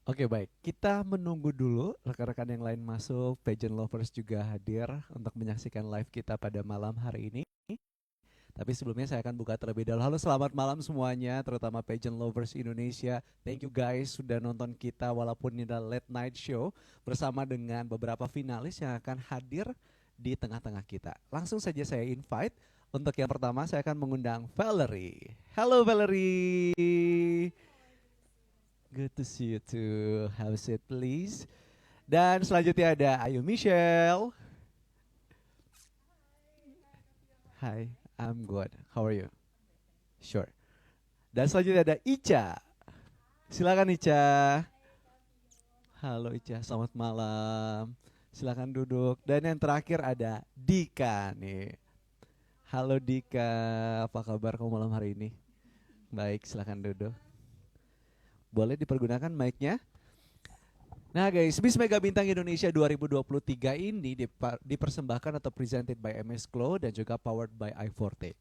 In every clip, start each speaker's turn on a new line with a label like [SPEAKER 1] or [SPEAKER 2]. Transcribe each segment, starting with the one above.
[SPEAKER 1] Oke baik, kita menunggu dulu rekan-rekan yang lain masuk, pageant lovers juga hadir untuk menyaksikan live kita pada malam hari ini. Tapi sebelumnya saya akan buka terlebih dahulu. Halo selamat malam semuanya, terutama pageant lovers Indonesia. Thank you guys sudah nonton kita walaupun ini adalah late night show bersama dengan beberapa finalis yang akan hadir di tengah-tengah kita. Langsung saja saya invite. Untuk yang pertama saya akan mengundang Valerie. Hello Valerie. Good to see you too. Have a seat please. Dan selanjutnya ada Ayu Michelle. Hi, I'm good. How are you? Sure. Dan selanjutnya ada Ica. Silakan Ica. Halo Ica, selamat malam. Silakan duduk. Dan yang terakhir ada Dika nih. Halo Dika, apa kabar kamu malam hari ini? Baik, silakan duduk. Boleh dipergunakan mic-nya? Nah guys, Miss Mega Bintang Indonesia 2023 ini dipersembahkan atau presented by MS Glow dan juga powered by iForte.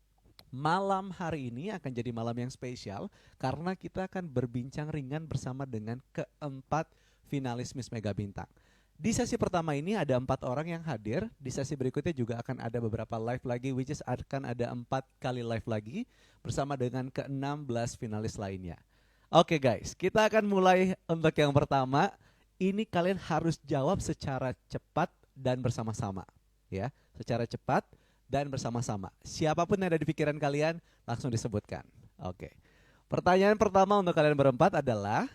[SPEAKER 1] Malam hari ini akan jadi malam yang spesial karena kita akan berbincang ringan bersama dengan keempat finalis Miss Mega Bintang. Di sesi pertama ini ada 4 orang yang hadir, di sesi berikutnya juga akan ada beberapa live lagi, which is akan ada 4 kali live lagi bersama dengan ke-16 finalis lainnya. Oke guys, kita akan mulai untuk yang pertama. Ini kalian harus jawab secara cepat dan bersama-sama, ya, secara cepat dan bersama-sama. Siapapun yang ada di pikiran kalian langsung disebutkan. Oke. Pertanyaan pertama untuk kalian berempat adalah,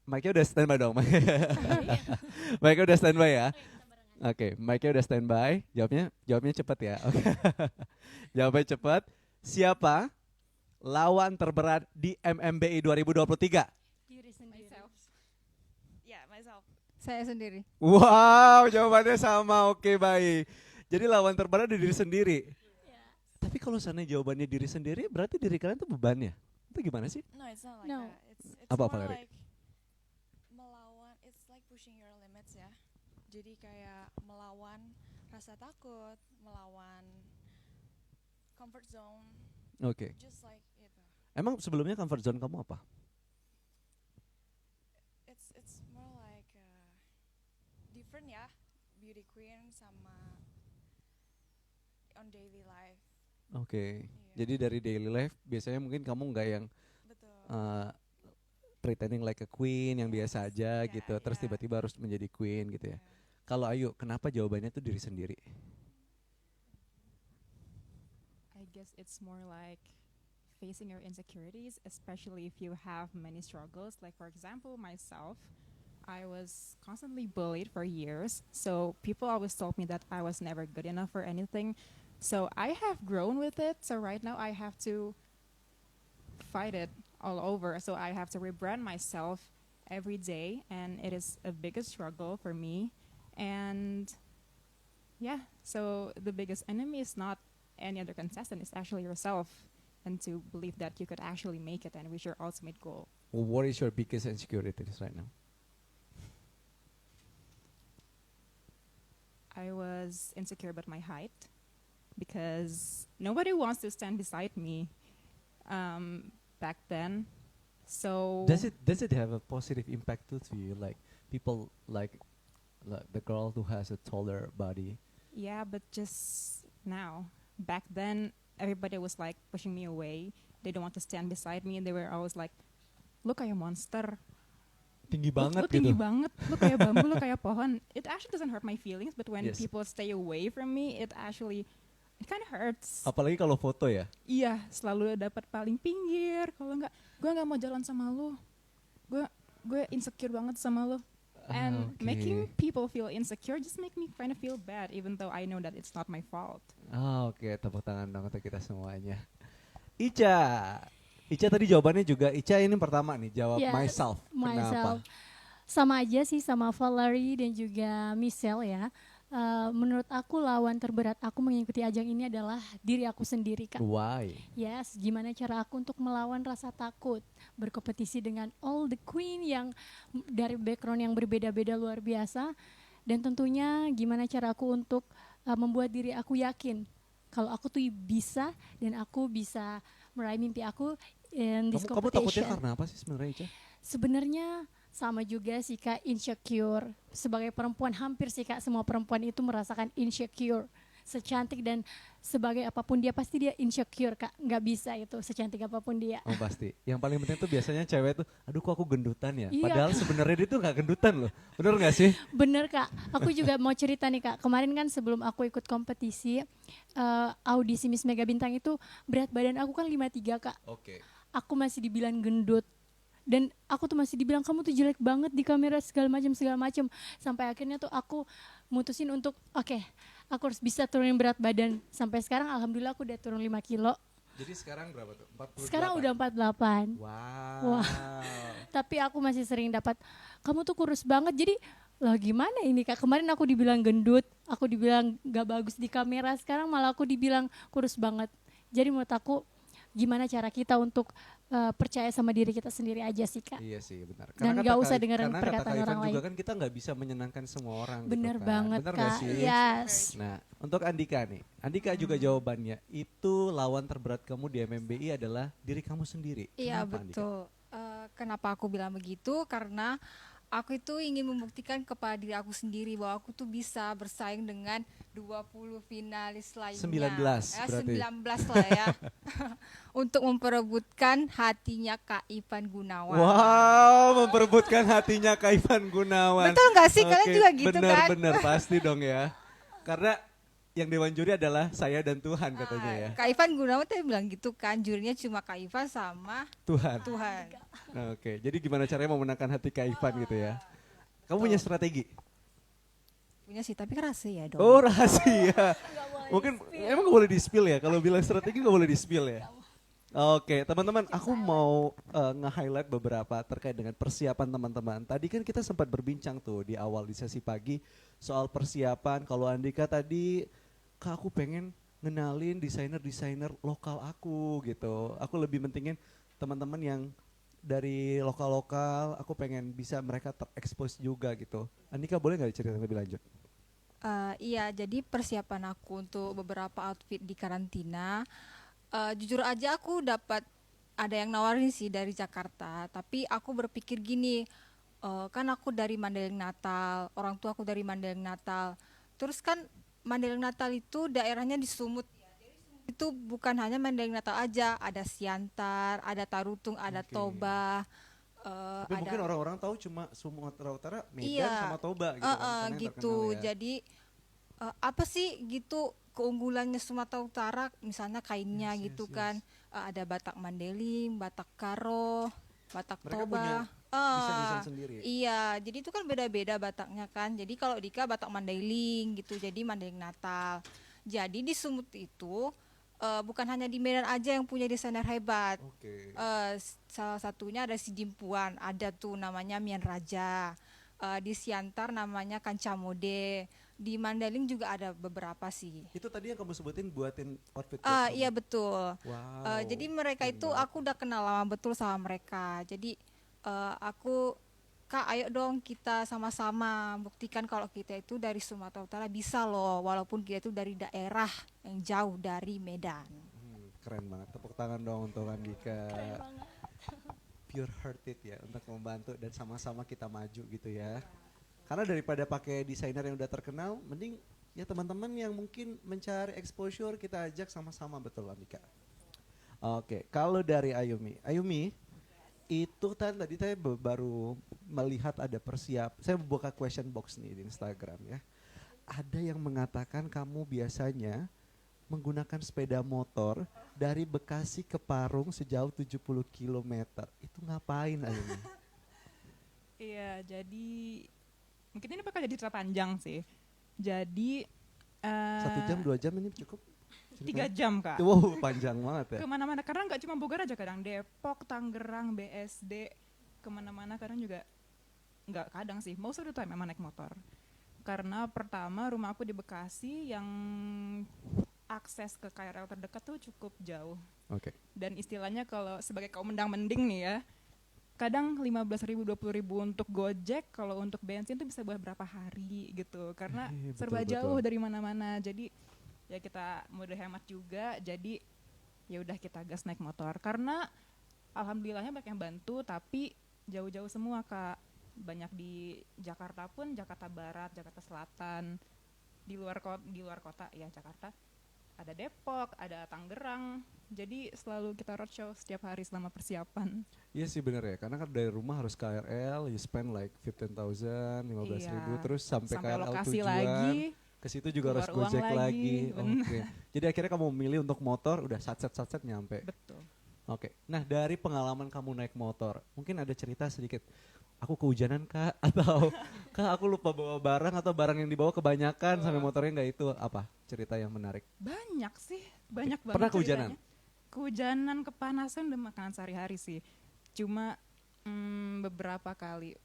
[SPEAKER 1] mic-nya udah standby dong. Mic-nya udah standby ya. Oke, mic-nya udah standby. Jawabnya cepat ya. Oke. Jawabnya cepat. Siapa lawan terberat di MMBI 2023?
[SPEAKER 2] Diri sendiri.
[SPEAKER 3] Myself.
[SPEAKER 2] Saya sendiri.
[SPEAKER 1] Wow, jawabannya sama. Oke, baik. Jadi lawan terberat di diri sendiri.
[SPEAKER 3] Yeah.
[SPEAKER 1] Tapi kalau seandainya jawabannya diri sendiri, berarti diri kalian tuh beban ya? Itu gimana sih?
[SPEAKER 3] No, it's not like
[SPEAKER 2] No.
[SPEAKER 3] that. It's
[SPEAKER 1] Apa,
[SPEAKER 3] more
[SPEAKER 1] Valerie?
[SPEAKER 3] like melawan. It's like pushing your limits ya. Jadi kayak melawan rasa takut, melawan comfort zone.
[SPEAKER 1] Oke.
[SPEAKER 3] Just like itu.
[SPEAKER 1] Emang sebelumnya comfort zone kamu apa?
[SPEAKER 3] It's more like different ya. Beauty queen sama on daily life.
[SPEAKER 1] Oke.
[SPEAKER 3] Iya.
[SPEAKER 1] Jadi dari daily life biasanya mungkin kamu nggak yang
[SPEAKER 3] Betul.
[SPEAKER 1] pretending like a queen yang biasa aja
[SPEAKER 3] Ya,
[SPEAKER 1] gitu, terus
[SPEAKER 3] ya.
[SPEAKER 1] tiba-tiba harus menjadi queen gitu ya.
[SPEAKER 3] Yeah.
[SPEAKER 1] Kalau Ayu, kenapa jawabannya tuh diri sendiri?
[SPEAKER 4] I guess it's more like facing your insecurities, especially if you have many struggles. Like, for example, myself, I was constantly bullied for years. So people always told me that I was never good enough for anything. So I have grown with it. So right now I have to fight it all over. So I have to rebrand myself every day. And it is a biggest struggle for me. And yeah, so the biggest enemy is not any other contestant, it's actually yourself. And to believe that you could actually make it and reach your ultimate goal.
[SPEAKER 1] What is your biggest insecurities right now?
[SPEAKER 4] I was insecure about my height because nobody wants to stand beside me back then. So
[SPEAKER 1] Does it have a positive impact too to you? Like people like the girl who has a taller body.
[SPEAKER 4] yeah, but just now. Back then, everybody was like pushing me away. They don't want to stand beside me, and they were always like, "Lu kayak monster,
[SPEAKER 1] Tinggi
[SPEAKER 4] lu
[SPEAKER 1] banget
[SPEAKER 4] tinggi
[SPEAKER 1] gitu.
[SPEAKER 4] banget, lu kayak bambu, lu kayak pohon." It actually doesn't hurt my feelings, but when
[SPEAKER 1] Yes.
[SPEAKER 4] people stay away from me, it kind of hurts.
[SPEAKER 1] Apalagi kalau foto ya.
[SPEAKER 4] Iya, selalu dapat paling pinggir. Kalau enggak, gue nggak mau jalan sama lu. Gue insecure banget sama lu. And
[SPEAKER 1] Oke.
[SPEAKER 4] making people feel insecure just make me kind of feel bad, even though I know that it's not my fault.
[SPEAKER 1] Oke, tepuk tangan dong untuk kita semuanya. Ica. Ica tadi jawabannya juga, Ica ini pertama nih jawab
[SPEAKER 2] Ya,
[SPEAKER 1] myself. Kenapa?
[SPEAKER 2] Sama aja sih sama Valerie dan juga Michelle ya. Menurut aku lawan terberat aku mengikuti ajang ini adalah diri aku sendiri, Kak.
[SPEAKER 1] Why?
[SPEAKER 2] Yes, gimana cara aku untuk melawan rasa takut, berkompetisi dengan all the queen yang dari background yang berbeda-beda luar biasa, dan tentunya gimana cara aku untuk membuat diri aku yakin kalau aku tuh bisa dan aku bisa meraih mimpi aku in this
[SPEAKER 1] Kamu takutnya
[SPEAKER 2] competition.
[SPEAKER 1] karena apa sih sebenarnya Ica?
[SPEAKER 2] Sebenarnya sama juga sih Kak, insecure. Sebagai perempuan hampir sih Kak, semua perempuan itu merasakan insecure. Secantik dan sebagai apapun dia pasti dia insecure Kak. Nggak bisa itu secantik apapun dia.
[SPEAKER 1] Oh pasti. Yang paling penting tuh biasanya cewek tuh, aduh kok aku gendutan ya.
[SPEAKER 2] Iya,
[SPEAKER 1] Padahal sebenarnya dia tuh nggak gendutan loh. Bener nggak sih?
[SPEAKER 2] bener Kak. Aku juga mau cerita nih Kak. Kemarin kan sebelum aku ikut kompetisi audisi Miss Mega Bintang itu berat badan aku kan 53 Kak.
[SPEAKER 1] Oke.
[SPEAKER 2] Aku masih dibilang gendut. Dan aku tuh masih dibilang kamu tuh jelek banget di kamera segala macam. Sampai akhirnya tuh aku mutusin untuk oke, aku harus bisa turunin berat badan. Sampai sekarang alhamdulillah aku udah turun 5 kilo.
[SPEAKER 1] Jadi sekarang berapa tuh? 48?
[SPEAKER 2] Sekarang udah 48.
[SPEAKER 1] Wow.
[SPEAKER 2] Wah. Tapi aku masih sering dapat, kamu tuh kurus banget. Jadi lah gimana ini Kak, kemarin aku dibilang gendut, aku dibilang gak bagus di kamera, sekarang malah aku dibilang kurus banget. Jadi menurut aku gimana cara kita untuk percaya sama diri kita sendiri aja sih Kak.
[SPEAKER 1] Iya sih benar.
[SPEAKER 2] Dan
[SPEAKER 1] kata
[SPEAKER 2] nggak usah
[SPEAKER 1] Kak-
[SPEAKER 2] dengerin
[SPEAKER 1] karena
[SPEAKER 2] perkataan
[SPEAKER 1] kata Kak
[SPEAKER 2] orang
[SPEAKER 1] Ivan juga
[SPEAKER 2] lain.
[SPEAKER 1] kan kita nggak bisa menyenangkan semua orang.
[SPEAKER 2] Bener
[SPEAKER 1] gitu kan.
[SPEAKER 2] banget
[SPEAKER 1] Bener nggak
[SPEAKER 2] Kak,
[SPEAKER 1] sih?
[SPEAKER 2] yes.
[SPEAKER 1] Nah, untuk Andika nih. Andika juga jawabannya itu lawan terberat kamu di MMBI adalah diri kamu sendiri.
[SPEAKER 5] Iya
[SPEAKER 1] Kenapa, Andika?
[SPEAKER 5] betul. Kenapa aku bilang begitu? Karena aku itu ingin membuktikan kepada diri aku sendiri bahwa aku tuh bisa bersaing dengan 20 finalis lainnya.
[SPEAKER 1] 19 berarti.
[SPEAKER 5] 19 lah ya. Untuk memperebutkan hatinya Kak Ivan Gunawan.
[SPEAKER 1] Wow, memperebutkan hatinya Kak Ivan Gunawan.
[SPEAKER 5] Betul nggak sih? Kalian
[SPEAKER 1] Oke,
[SPEAKER 5] juga gitu
[SPEAKER 1] bener,
[SPEAKER 5] kan?
[SPEAKER 1] Bener, pasti dong ya. Karena yang dewan juri adalah saya dan Tuhan katanya ya.
[SPEAKER 5] Kak Ivan Gunawan tadi bilang gitu kan, jurinya cuma Kak Ivan sama
[SPEAKER 1] Tuhan.
[SPEAKER 5] Tuhan.
[SPEAKER 1] Oke, jadi gimana caranya memenangkan hati Kak Ivan gitu ya? Kamu punya strategi?
[SPEAKER 5] Punya sih, tapi rahasia ya dong.
[SPEAKER 1] Oh rahasia. Mungkin emang gak boleh di-spill ya? Kalau bilang strategi gak boleh di-spill ya? Oke, teman-teman, aku mau nge-highlight beberapa terkait dengan persiapan teman-teman. Tadi kan kita sempat berbincang tuh di awal di sesi pagi soal persiapan. Kalau Andika tadi, Kak aku pengen ngenalin desainer-desainer lokal aku gitu. Aku lebih mentingin teman-teman yang dari lokal-lokal, aku pengen bisa mereka terekspos juga gitu. Andika boleh nggak cerita lebih lanjut?
[SPEAKER 5] Iya, jadi persiapan aku untuk beberapa outfit di karantina, jujur aja aku dapat ada yang nawarin sih dari Jakarta, tapi aku berpikir gini, kan aku dari Mandailing Natal, orang tua aku dari Mandailing Natal, terus kan Mandailing Natal itu daerahnya di Sumut, itu bukan hanya Mandailing Natal aja, ada Siantar, ada Tarutung, ada
[SPEAKER 1] Oke.
[SPEAKER 5] Toba,
[SPEAKER 1] Tapi
[SPEAKER 5] ada
[SPEAKER 1] mungkin orang-orang tahu cuma Sumatera Utara, Medan
[SPEAKER 5] Iya,
[SPEAKER 1] sama Toba gitu kan, karena yang
[SPEAKER 5] gitu.
[SPEAKER 1] terkenal ya.
[SPEAKER 5] Jadi apa sih gitu keunggulannya Sumatera Utara? Misalnya kainnya
[SPEAKER 1] Yes,
[SPEAKER 5] gitu
[SPEAKER 1] yes,
[SPEAKER 5] kan. Ada Batak Mandailing, Batak Karo, Batak
[SPEAKER 1] Mereka
[SPEAKER 5] Toba.
[SPEAKER 1] punya desain-desain sendiri.
[SPEAKER 5] Iya, jadi itu kan beda-beda Bataknya kan. Jadi kalau Dika Batak Mandailing gitu, jadi Mandailing Natal. Jadi di Sumut itu bukan hanya di Medan aja yang punya desainer hebat.
[SPEAKER 1] Oke.
[SPEAKER 5] Salah satunya ada si Jimpuan, ada tuh namanya Mian Raja. Di Siantar namanya Kancamode. Di Mandailing juga ada beberapa sih.
[SPEAKER 1] Itu tadi yang kamu sebutin buatin outfit buat kamu.
[SPEAKER 5] Iya betul.
[SPEAKER 1] Wow.
[SPEAKER 5] Jadi mereka
[SPEAKER 1] keren
[SPEAKER 5] itu
[SPEAKER 1] banget.
[SPEAKER 5] aku udah kenal lama betul sama mereka. Jadi aku, Kak ayo dong kita sama-sama buktikan kalau kita itu dari Sumatera Utara bisa loh, walaupun kita itu dari daerah yang jauh dari Medan.
[SPEAKER 1] Keren banget. Tepuk tangan dong untuk Andika. Pure hearted ya untuk membantu dan sama-sama kita maju gitu ya. Karena daripada pakai desainer yang udah terkenal, mending ya teman-teman yang mungkin mencari exposure kita ajak sama-sama, betul Andika. Oke, kalau dari Ayumi itu tadi saya baru melihat ada saya buka question box nih di Instagram ya. Ada yang mengatakan kamu biasanya menggunakan sepeda motor dari Bekasi ke Parung sejauh 70 km. Itu ngapain Ayumi?
[SPEAKER 4] Iya, jadi mungkin ini bakal jadi cerita panjang sih. Jadi
[SPEAKER 1] 1 jam 2 jam ini cukup?
[SPEAKER 4] 3 jam Kak.
[SPEAKER 1] Wow, panjang banget ya.
[SPEAKER 4] Kemana-mana, karena nggak cuma Bogor aja, kadang Depok, Tangerang, BSD, kemana-mana kadang juga, nggak kadang sih, most of the time memang naik motor. Karena pertama rumah aku di Bekasi yang akses ke KRL terdekat tuh cukup jauh.
[SPEAKER 1] Oke.
[SPEAKER 4] Dan istilahnya kalau sebagai kaum mendang-mending nih ya, kadang 15.000, 20.000 untuk Gojek, kalau untuk bensin tuh bisa buat berapa hari gitu. Karena serba
[SPEAKER 1] betul,
[SPEAKER 4] jauh
[SPEAKER 1] betul.
[SPEAKER 4] dari mana-mana. Jadi ya kita mode hemat juga. Jadi ya udah kita gas naik motor. Karena alhamdulillahnya banyak yang bantu, tapi jauh-jauh semua Kak. Banyak di Jakarta pun, Jakarta Barat, Jakarta Selatan, di luar kota ya Jakarta. Ada Depok, ada Tangerang. Jadi selalu kita roadshow setiap hari selama persiapan.
[SPEAKER 1] Iya sih bener ya, karena kan dari rumah harus KRL, you spend like 15,000, 15,000,
[SPEAKER 4] Iya,
[SPEAKER 1] terus sampai KRL
[SPEAKER 4] lokasi
[SPEAKER 1] tujuan,
[SPEAKER 4] lagi,
[SPEAKER 1] ke situ juga harus
[SPEAKER 4] keluar uang
[SPEAKER 1] gojek lagi.
[SPEAKER 4] lagi, bener.
[SPEAKER 1] Oke. Jadi akhirnya kamu memilih untuk motor, udah satset nyampe.
[SPEAKER 4] betul.
[SPEAKER 1] Oke. Nah dari pengalaman kamu naik motor, mungkin ada cerita sedikit. Aku kehujanan kak, atau kak aku lupa bawa barang atau barang yang dibawa kebanyakan sampai motornya nggak itu, apa cerita yang menarik?
[SPEAKER 4] Banyak sih, banyak banget
[SPEAKER 1] Pernah kehujanan?
[SPEAKER 4] ceritanya. Kehujanan, kepanasan udah makanan sehari-hari sih. Cuma beberapa kali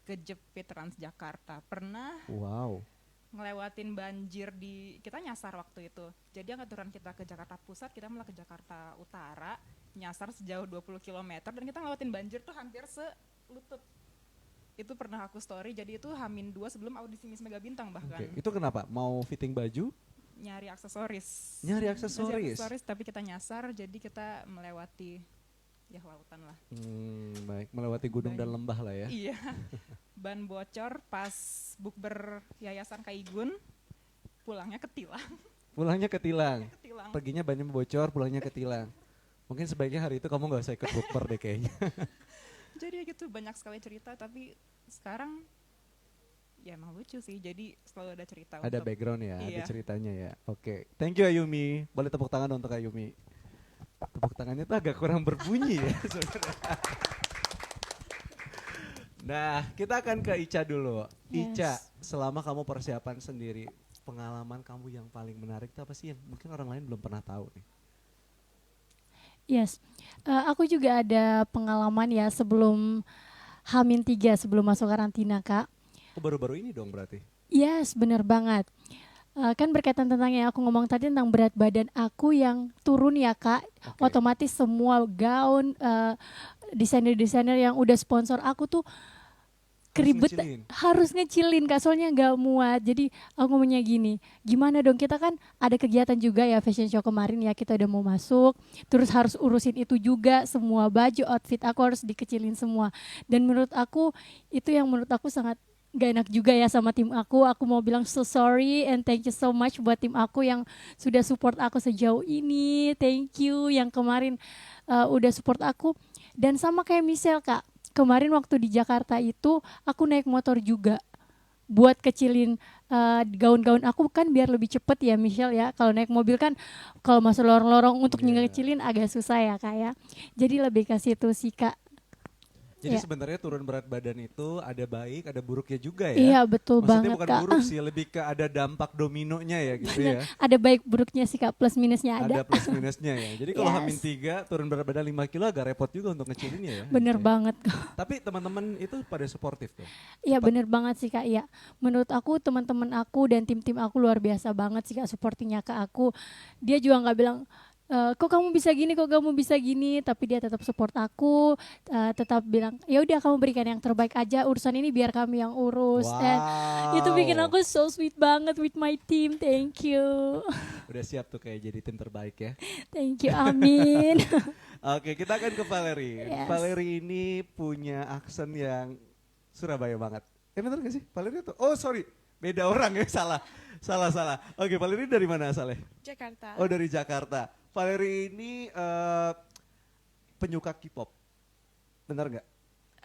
[SPEAKER 4] kejepit Transjakarta. Pernah
[SPEAKER 1] Wow.
[SPEAKER 4] ngelewatin banjir kita nyasar waktu itu. Jadi angkatan kita ke Jakarta Pusat, kita malah ke Jakarta Utara, nyasar sejauh 20 km dan kita ngelewatin banjir tuh hampir selutut. Itu pernah aku story, jadi itu H-2 sebelum audisi Miss Mega Bintang bahkan.
[SPEAKER 1] Oke. Itu kenapa? Mau fitting baju?
[SPEAKER 4] Nyari aksesoris.
[SPEAKER 1] Nyari aksesoris?
[SPEAKER 4] Tapi kita nyasar, jadi kita melewati ya lautan lah.
[SPEAKER 1] Baik, melewati gunung dan lembah lah ya.
[SPEAKER 4] Iya. Ban bocor pas bukber Yayasan Kaigun, pulangnya ketilang.
[SPEAKER 1] Pulangnya ketilang.
[SPEAKER 4] Ketilang.
[SPEAKER 1] Perginya banyak bocor, pulangnya ketilang. Mungkin sebaiknya hari itu kamu gak usah ikut bukber deh kayaknya.
[SPEAKER 4] Jadi ya gitu banyak sekali cerita, tapi sekarang ya emang lucu sih. Jadi selalu ada cerita.
[SPEAKER 1] Ada background ya, ada
[SPEAKER 4] Iya.
[SPEAKER 1] ceritanya ya. Oke, thank you Ayumi. Boleh tepuk tangan untuk Ayumi. Tepuk tangannya tuh agak kurang berbunyi ya sebenarnya. Nah, kita akan ke Ica dulu.
[SPEAKER 2] Yes.
[SPEAKER 1] Ica, selama kamu persiapan sendiri, pengalaman kamu yang paling menarik itu apa sih yang mungkin orang lain belum pernah tahu nih?
[SPEAKER 2] Yes, aku juga ada pengalaman ya sebelum H-3 sebelum masuk karantina kak.
[SPEAKER 1] Oh, baru-baru ini dong berarti?
[SPEAKER 2] Yes, bener banget. Kan berkaitan tentang yang aku ngomong tadi tentang berat badan aku yang turun ya kak.
[SPEAKER 1] Oke.
[SPEAKER 2] Otomatis semua gaun, desainer-desainer yang udah sponsor aku tuh keribet,
[SPEAKER 1] ngecilin.
[SPEAKER 2] harus ngecilin kak, soalnya nggak muat. Jadi aku ngomongnya gini, gimana dong, kita kan ada kegiatan juga ya fashion show kemarin ya, kita udah mau masuk, terus harus urusin itu juga, semua baju outfit aku harus dikecilin semua. Dan menurut aku itu yang menurut aku sangat gak enak juga ya sama tim aku mau bilang so sorry and thank you so much buat tim aku yang sudah support aku sejauh ini. Thank you yang kemarin udah support aku. Dan sama kayak Michelle kak, kemarin waktu di Jakarta itu aku naik motor juga buat kecilin gaun-gaun aku kan biar lebih cepet ya Michelle ya. Kalau naik mobil kan kalau masuk lorong-lorong untuk
[SPEAKER 1] Yeah.
[SPEAKER 2] ngecilin agak susah ya kak ya. Jadi lebih kasih itu sih kak.
[SPEAKER 1] Jadi
[SPEAKER 2] Ya.
[SPEAKER 1] sebenarnya turun berat badan itu ada baik, ada buruknya juga ya?
[SPEAKER 2] Iya betul
[SPEAKER 1] Maksudnya
[SPEAKER 2] banget
[SPEAKER 1] bukan
[SPEAKER 2] kak.
[SPEAKER 1] buruk sih, lebih ke ada dampak dominonya ya gitu ya.
[SPEAKER 2] Ada baik buruknya sih kak, plus minusnya
[SPEAKER 1] Ada
[SPEAKER 2] ada.
[SPEAKER 1] plus minusnya ya. Jadi kalau
[SPEAKER 2] Yes.
[SPEAKER 1] H-3 turun berat badan 5 kilo agak repot juga untuk ngecilinnya ya.
[SPEAKER 2] Bener
[SPEAKER 1] Oke.
[SPEAKER 2] banget.
[SPEAKER 1] Tapi teman-teman itu pada suportif tuh.
[SPEAKER 2] Iya bener banget sih kak. Iya, menurut aku teman-teman aku dan tim-tim aku luar biasa banget sih kak supportingnya ke aku. Dia juga nggak bilang kok kamu bisa gini, kok kamu bisa gini, tapi dia tetap support aku, tetap bilang ya udah kamu berikan yang terbaik aja, urusan ini biar kami yang urus. And itu bikin aku so sweet banget with my team. Thank you.
[SPEAKER 1] Udah siap tuh kayak jadi tim terbaik ya.
[SPEAKER 2] Thank you, amin.
[SPEAKER 1] Oke, kita akan ke Valerie.
[SPEAKER 2] Yes.
[SPEAKER 1] Valerie ini punya aksen yang Surabaya banget. Bener gak sih? Valerie tuh, oh sorry, beda orang ya, salah. Oke, Valerie dari mana asalnya?
[SPEAKER 3] Jakarta.
[SPEAKER 1] Oh dari Jakarta. Valerie ini penyuka K-pop, benar nggak?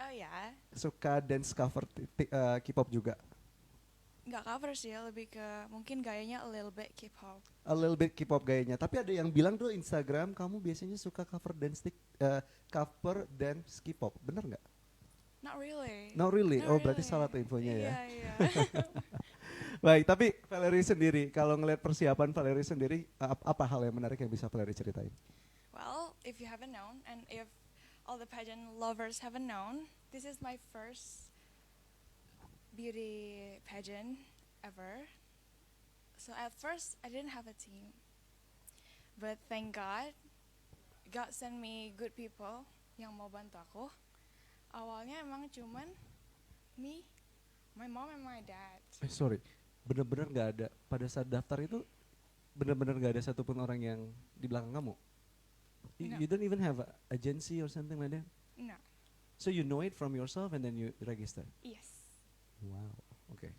[SPEAKER 3] Oh ya,
[SPEAKER 1] Suka dance cover K-pop juga?
[SPEAKER 3] nggak cover sih, lebih ke mungkin gayanya a little bit K-pop.
[SPEAKER 1] A little bit K-pop gayanya. Tapi ada yang bilang tuh Instagram kamu biasanya suka cover dance K-pop, benar nggak?
[SPEAKER 3] Not really.
[SPEAKER 1] No really.
[SPEAKER 3] Not
[SPEAKER 1] Oh berarti
[SPEAKER 3] really.
[SPEAKER 1] salah tuh infonya ya.
[SPEAKER 3] Iya.
[SPEAKER 1] Baik, tapi Valerie sendiri, kalau ngelihat persiapan Valerie sendiri, apa hal yang menarik yang bisa Valerie ceritain?
[SPEAKER 3] Well, if you haven't known, and if all the pageant lovers haven't known, this is my first beauty pageant ever. So at first, I didn't have a team. But thank God, God sent me good people yang mau bantu aku. Awalnya emang cuman me, my mom, and my dad.
[SPEAKER 1] Sorry, bener-bener nggak ada pada saat daftar itu, bener-bener nggak ada satupun orang yang di belakang kamu.
[SPEAKER 3] No.
[SPEAKER 1] You don't even have a agency or something like that.
[SPEAKER 3] No.
[SPEAKER 1] So you know it from yourself and then you register.
[SPEAKER 3] Yes.
[SPEAKER 1] Wow. Okay.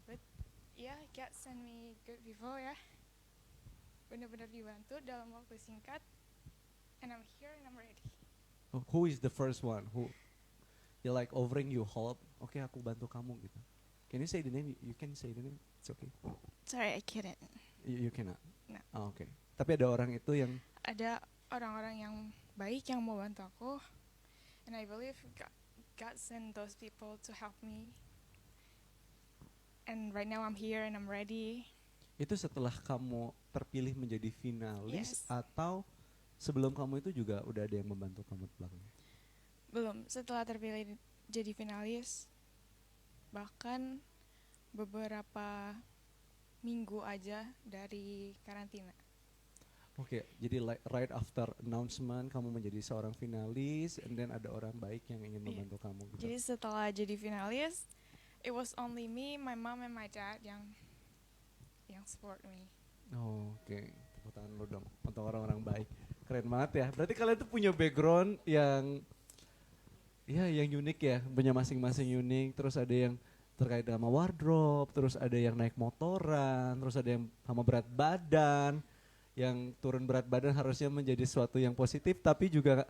[SPEAKER 3] But yeah, God send me good people ya. Benar-benar dibantu dalam waktu singkat. And I'm here and I'm ready.
[SPEAKER 1] Who is the first one who you like offering you help? Okay, aku bantu kamu gitu. Can you say the name? You can say the name. It's okay.
[SPEAKER 3] Sorry, I couldn't.
[SPEAKER 1] You cannot.
[SPEAKER 3] No.
[SPEAKER 1] Oh, okay. Tapi ada orang itu yang
[SPEAKER 3] Ada orang-orang yang baik yang mau bantu aku. And I believe God sent those people to help me. And right now I'm here and I'm ready.
[SPEAKER 1] itu setelah kamu terpilih menjadi finalis
[SPEAKER 3] Yes.
[SPEAKER 1] atau sebelum kamu itu juga udah ada yang membantu kamu di belakang?
[SPEAKER 3] Belum, setelah terpilih jadi finalis, bahkan beberapa minggu aja dari karantina.
[SPEAKER 1] Oke, jadi right after announcement kamu menjadi seorang finalis, and then ada orang baik yang ingin
[SPEAKER 3] Iya.
[SPEAKER 1] membantu kamu gitu.
[SPEAKER 3] Jadi setelah jadi finalis, it was only me, my mom, and my dad yang support me.
[SPEAKER 1] Oh, oke. Tepuk tangan lu dong untuk orang-orang baik. Keren banget ya. Berarti kalian tuh punya background yang yang unik ya, punya masing-masing unik. Terus ada yang terkait sama wardrobe, terus ada yang naik motoran, terus ada yang sama berat badan. Yang turun berat badan harusnya menjadi sesuatu yang positif, tapi juga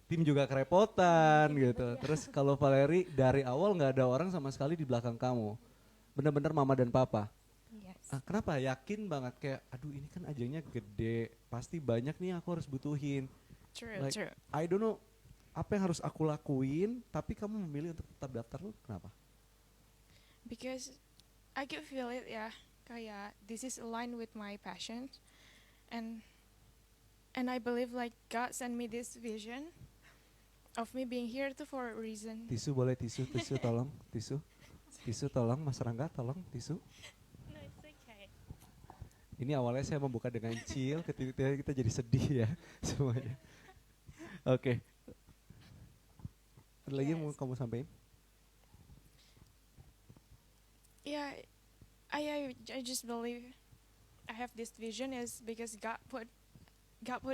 [SPEAKER 1] tim juga kerepotan gitu. Terus kalau Valerie dari awal nggak ada orang sama sekali di belakang kamu, benar-benar mama dan papa.
[SPEAKER 3] Yes.
[SPEAKER 1] Kenapa? Yakin banget kayak, aduh ini kan ajangnya gede, pasti banyak nih aku harus butuhin.
[SPEAKER 3] True,
[SPEAKER 1] Like,
[SPEAKER 3] true.
[SPEAKER 1] I don't know apa yang harus aku lakuin, tapi kamu memilih untuk tetap daftar lu, kenapa?
[SPEAKER 3] Because I could feel it ya, kayak this is aligned with my passion, and I believe like God sent me this vision of me being here too for a reason.
[SPEAKER 1] Tisu boleh, tisu tolong, tisu tolong, Mas Rangga tolong, tisu.
[SPEAKER 3] No, it's okay.
[SPEAKER 1] Ini awalnya saya membuka dengan chill, ketika kita jadi sedih ya semuanya. Oke. Ada lagi yang mau
[SPEAKER 3] Yes.
[SPEAKER 1] kamu sampaikan?
[SPEAKER 3] Yeah, I just believe I have this vision is because God put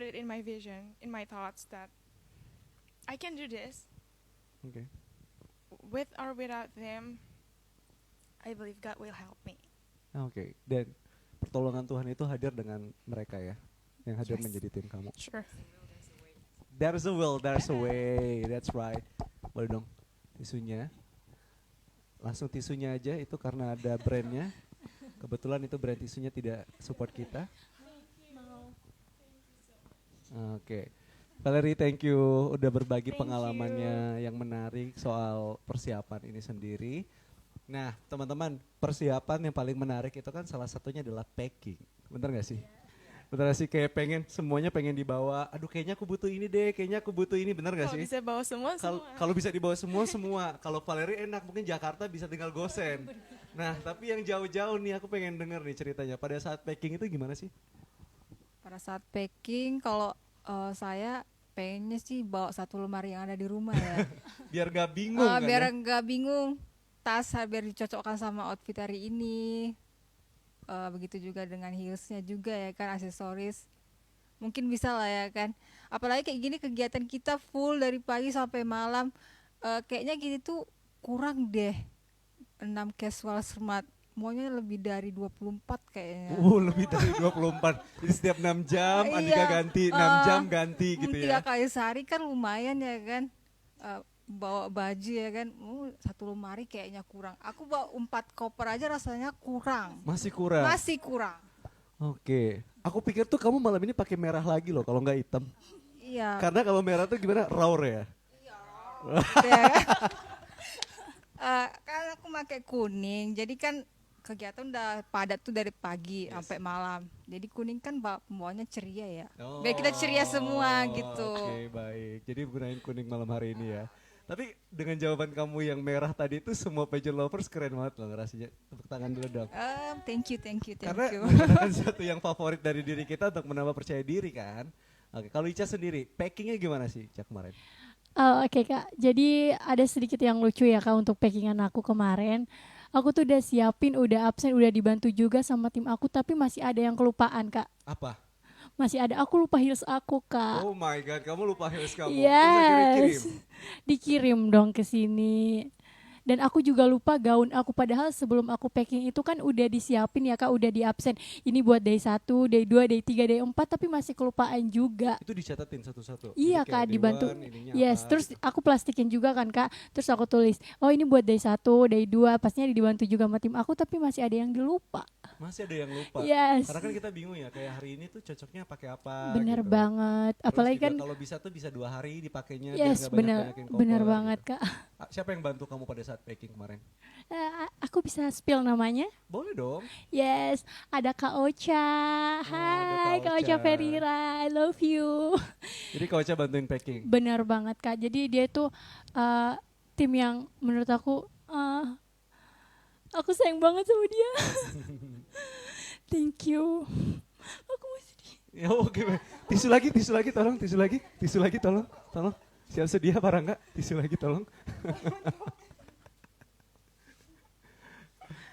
[SPEAKER 3] it in my vision, in my thoughts that I can do this
[SPEAKER 1] Oke.
[SPEAKER 3] with or without them. I believe God will help me.
[SPEAKER 1] Oke. Dan pertolongan Tuhan itu hadir dengan mereka ya, yang hadir
[SPEAKER 3] Yes.
[SPEAKER 1] menjadi tim kamu.
[SPEAKER 3] Sure.
[SPEAKER 1] There's a will, there's a way. That's right. Boleh dong tisunya. Langsung tisunya aja, itu karena ada brandnya. Kebetulan itu brand tisunya tidak support kita. Oke. Valerie, thank you udah berbagi
[SPEAKER 3] Thank
[SPEAKER 1] pengalamannya yang menarik soal persiapan ini sendiri. Nah, teman-teman, persiapan yang paling menarik itu kan salah satunya adalah packing. Bener gak sih? Bener gak sih? Kayak semuanya pengen dibawa. Aduh, kayaknya aku butuh ini deh, kayaknya aku butuh ini. Bener gak
[SPEAKER 3] Kalau
[SPEAKER 1] sih?
[SPEAKER 3] bisa bawa semua.
[SPEAKER 1] Kalau bisa dibawa semua. Kalau Valerie enak, mungkin Jakarta bisa tinggal gosen. Nah, tapi yang jauh-jauh nih aku pengen denger nih ceritanya. Pada saat packing itu gimana sih?
[SPEAKER 5] Pada saat packing, kalau saya pengennya sih bawa satu lemari yang ada di rumah ya.
[SPEAKER 1] Biar gak bingung kan
[SPEAKER 5] Biar
[SPEAKER 1] ya?
[SPEAKER 5] nggak bingung, tas biar dicocokkan sama outfit hari ini. Begitu juga dengan heelsnya juga ya kan, aksesoris. Mungkin bisa lah ya kan. Apalagi kayak gini kegiatan kita full dari pagi sampai malam. Kayaknya gini tuh kurang deh. 6 casual smart. Maunya lebih dari 24 kayaknya.
[SPEAKER 1] Lebih dari 24. Jadi setiap 6 jam Andika
[SPEAKER 5] Iya,
[SPEAKER 1] ganti, 6 jam ganti gitu
[SPEAKER 5] 3
[SPEAKER 1] ya.
[SPEAKER 5] kali sehari kan lumayan ya kan. Bawa baju ya kan, satu lemari kayaknya kurang. Aku bawa 4 koper aja rasanya kurang.
[SPEAKER 1] Masih kurang.
[SPEAKER 5] Masih kurang.
[SPEAKER 1] Oke. Aku pikir tuh kamu malam ini pakai merah lagi loh kalau nggak hitam.
[SPEAKER 5] Iya.
[SPEAKER 1] Karena kalau merah tuh gimana? Raur ya?
[SPEAKER 5] Ya. Kan aku pakai kuning, jadi kan kegiatan udah padat tuh dari pagi sampai malam. Jadi kuning kan pembawanya ceria ya. Biar kita ceria semua gitu.
[SPEAKER 1] Oke, baik. Jadi gunain kuning malam hari ini ya. Tapi dengan jawaban kamu yang merah tadi itu semua pageant lovers keren banget loh ngerasanya. Tepuk tangan dulu dong.
[SPEAKER 5] Thank you.
[SPEAKER 1] Karena menggunakan satu yang favorit dari diri kita untuk menambah percaya diri kan. Oke, kalau Ica sendiri, packingnya gimana sih Ica kemarin?
[SPEAKER 2] Oke Kak, jadi ada sedikit yang lucu ya Kak untuk packingan aku kemarin. Aku tuh udah siapin, udah absen, udah dibantu juga sama tim aku, tapi masih ada yang kelupaan Kak.
[SPEAKER 1] Apa?
[SPEAKER 2] masih ada. Aku lupa heels aku, Kak.
[SPEAKER 1] Oh my god, kamu lupa heels kamu. Terus akhirnya kirim.
[SPEAKER 2] Yes. Dikirim dong ke sini. Dan aku juga lupa gaun aku, padahal sebelum aku packing itu kan udah disiapin ya Kak, udah di absen. Ini buat day 1, day 2, day 3, day 4, tapi masih kelupaan juga.
[SPEAKER 1] Itu dicatatin satu-satu.
[SPEAKER 2] Iya
[SPEAKER 1] Jadi kayak
[SPEAKER 2] Kak,
[SPEAKER 1] day
[SPEAKER 2] dibantu.
[SPEAKER 1] one, ininya
[SPEAKER 2] Yes,
[SPEAKER 1] apa,
[SPEAKER 2] terus
[SPEAKER 1] gitu.
[SPEAKER 2] aku plastikin juga kan Kak. Terus aku tulis, oh ini buat day 1, day 2, pastinya dibantu juga sama tim aku, tapi masih ada yang dilupa.
[SPEAKER 1] Masih ada yang lupa.
[SPEAKER 2] Yes.
[SPEAKER 1] Karena kan kita bingung ya, kayak hari ini tuh cocoknya pakai apa.
[SPEAKER 2] Bener
[SPEAKER 1] gitu.
[SPEAKER 2] banget.
[SPEAKER 1] Terus
[SPEAKER 2] Apalagi
[SPEAKER 1] juga
[SPEAKER 2] kan,
[SPEAKER 1] kalau bisa tuh bisa 2 hari dipakainya.
[SPEAKER 2] yes
[SPEAKER 1] biar nggak
[SPEAKER 2] bener,
[SPEAKER 1] banyak-banyakin koper,
[SPEAKER 2] bener banget
[SPEAKER 1] gitu.
[SPEAKER 2] Kak.
[SPEAKER 1] Siapa yang bantu kamu pada saat packing kemarin?
[SPEAKER 2] Aku bisa spill namanya?
[SPEAKER 1] Boleh dong.
[SPEAKER 2] Yes, ada Kak Ocha. Hai
[SPEAKER 1] Kak
[SPEAKER 2] Kak Ocha
[SPEAKER 1] Ocha.
[SPEAKER 2] Ferira, I love you.
[SPEAKER 1] Jadi Kak Ocha bantuin packing.
[SPEAKER 2] Benar banget Kak. Jadi dia tuh tim yang menurut aku sayang banget sama dia. Thank you. Aku masih
[SPEAKER 1] Ya oke. Tisu lagi tolong. Tolong. Siap sedia Pak Rangga, tisu lagi tolong.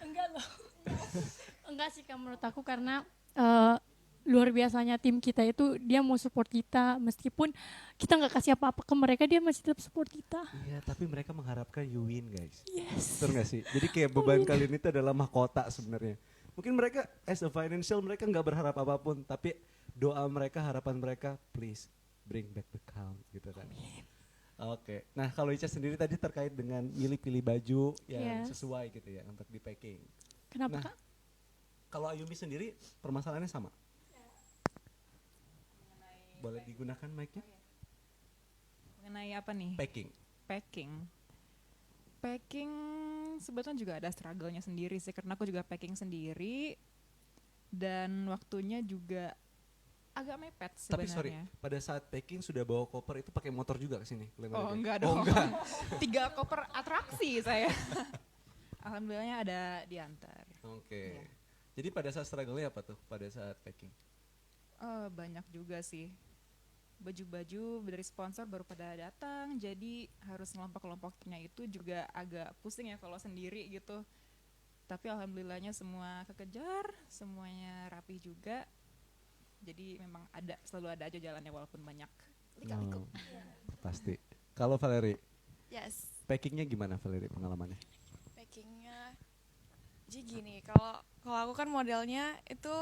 [SPEAKER 2] enggak loh. Enggak sih Kak, menurut aku karena luar biasanya tim kita itu, dia mau support kita meskipun kita nggak kasih apa-apa ke mereka, dia masih tetap support kita.
[SPEAKER 1] Iya, tapi mereka mengharapkan you win guys.
[SPEAKER 2] Yes.
[SPEAKER 1] Betul gak sih? Jadi kayak beban kalian itu adalah mahkota sebenarnya. Mungkin mereka as a financial mereka nggak berharap apapun, tapi doa mereka, harapan mereka, please bring back the count gitu kan. Oke, nah kalau Ica sendiri tadi terkait dengan pilih baju yang
[SPEAKER 2] Yes.
[SPEAKER 1] sesuai gitu ya untuk di packing.
[SPEAKER 2] Kenapa
[SPEAKER 1] Nah,
[SPEAKER 2] Kak?
[SPEAKER 1] kalau Ayumi sendiri permasalahannya sama? Boleh digunakan mic-nya?
[SPEAKER 4] Mengenai apa nih?
[SPEAKER 1] Packing.
[SPEAKER 4] Packing sebetulnya juga ada struggle-nya sendiri sih, karena aku juga packing sendiri dan waktunya juga agak mepet
[SPEAKER 1] Tapi
[SPEAKER 4] sebenarnya.
[SPEAKER 1] sorry, pada saat packing sudah bawa koper itu pakai motor juga ke sini?
[SPEAKER 4] Oh
[SPEAKER 1] lempar-lempar?
[SPEAKER 4] enggak
[SPEAKER 1] Oh
[SPEAKER 4] dong.
[SPEAKER 1] enggak.
[SPEAKER 4] 3 koper atraksi saya. Alhamdulillahnya ada diantar.
[SPEAKER 1] Oke.
[SPEAKER 4] Iya.
[SPEAKER 1] Jadi pada saat struggle-nya apa tuh pada saat packing?
[SPEAKER 4] Banyak juga sih. Baju-baju dari sponsor baru pada datang, jadi harus ngelompok-kelompokinnya itu juga agak pusing ya kalau sendiri gitu. Tapi alhamdulillahnya semua kekejar, semuanya rapi juga. Jadi memang selalu ada aja jalannya walaupun banyak lika-liku.
[SPEAKER 1] Oh, pasti. Kalau Valerie,
[SPEAKER 3] Yes,
[SPEAKER 1] packingnya gimana Valerie pengalamannya?
[SPEAKER 3] packingnya. Jadi gini, kalau aku kan modelnya itu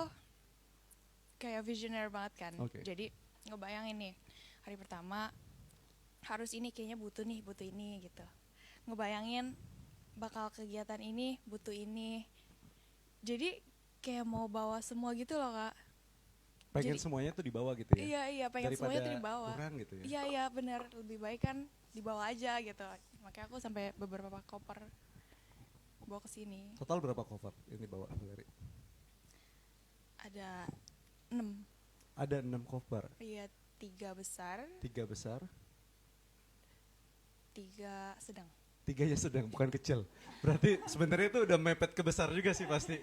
[SPEAKER 3] kayak visioner banget kan.
[SPEAKER 1] Oke.
[SPEAKER 3] Jadi ngebayangin nih, hari pertama harus ini kayaknya butuh ini gitu. Ngebayangin bakal kegiatan ini butuh ini. Jadi kayak mau bawa semua gitu loh Kak.
[SPEAKER 1] Pengen
[SPEAKER 3] Jadi-
[SPEAKER 1] semuanya tuh dibawa gitu ya?
[SPEAKER 3] Iya, pengen
[SPEAKER 1] Daripada
[SPEAKER 3] semuanya tuh dibawa.
[SPEAKER 1] kurang gitu ya?
[SPEAKER 3] Iya, benar. Lebih baik kan dibawa aja gitu. Makanya aku sampai beberapa koper bawa ke sini.
[SPEAKER 1] Total berapa cover yang dibawa Valerie?
[SPEAKER 3] Ada 6.
[SPEAKER 1] Ada 6 cover,
[SPEAKER 3] Iya, 3 besar,
[SPEAKER 1] 3 besar,
[SPEAKER 3] 3 sedang.
[SPEAKER 1] 3-nya sedang, bukan kecil. Berarti sebenarnya itu udah mepet ke besar juga sih pasti.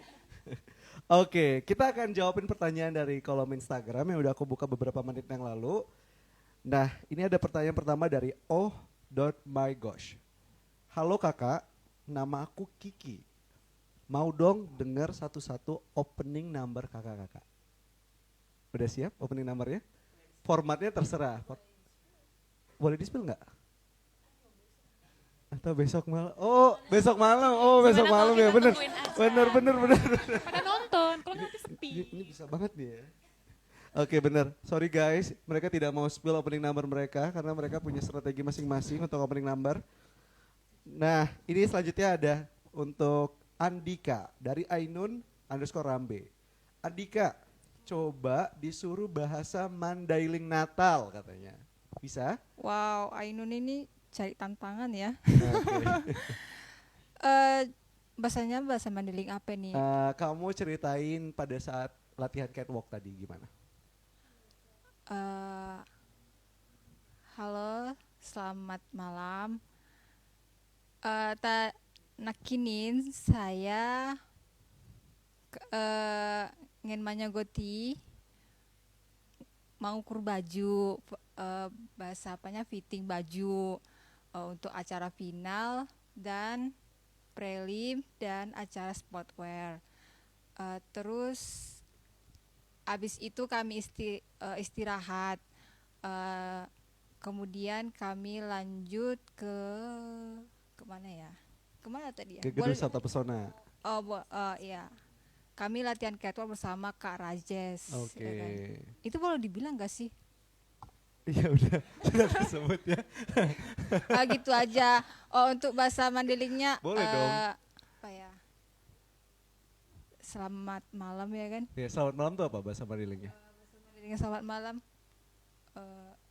[SPEAKER 1] Oke, kita akan jawabin pertanyaan dari kolom Instagram yang udah aku buka beberapa menit yang lalu. Nah, ini ada pertanyaan pertama dari oh.mygosh. Halo kakak, nama aku Kiki. Mau dong denger satu-satu opening number kakak-kakak. Udah siap opening numbernya? Formatnya terserah. Boleh di-spill nggak? Atau besok malam? Oh, besok malam. Oh, besok malam ya, bener. Bener.
[SPEAKER 4] Pada nonton, kalau nanti sepi.
[SPEAKER 1] Ini bisa banget nih ya. Oke bener, sorry guys, mereka tidak mau spill opening number mereka karena mereka punya strategi masing-masing untuk opening number. Nah, ini selanjutnya ada untuk Andika dari Ainun_Rambe. Andika, coba disuruh bahasa Mandailing Natal katanya. Bisa?
[SPEAKER 5] Wow, Ainun ini cari tantangan ya.
[SPEAKER 1] Oke.
[SPEAKER 5] Bahasanya bahasa Mandailing apa nih?
[SPEAKER 1] Kamu ceritain pada saat latihan catwalk tadi gimana?
[SPEAKER 5] Halo, selamat malam. Nakinin saya ngin manyagoti mau ukur baju, bahasa apanya fitting baju untuk acara final dan prelim dan acara sportwear. Terus Habis itu kami istirahat. Eh, Kemudian kami lanjut kemana ya? Kemana tadi ya?
[SPEAKER 1] Ke Gedung Sabta Pesona.
[SPEAKER 5] Iya. Kami latihan catwalk bersama Kak Rajes.
[SPEAKER 1] Oke.
[SPEAKER 5] Ya kan? Itu boleh dibilang gak sih?
[SPEAKER 1] Iya udah sudah tersebut ya.
[SPEAKER 5] Gitu aja. Untuk bahasa Mandailing-nya
[SPEAKER 1] Boleh dong.
[SPEAKER 5] apa ya? Selamat malam ya kan?
[SPEAKER 1] Ya, selamat malam tuh apa bahasa Mandailing-nya?
[SPEAKER 5] Mandailing selamat malam.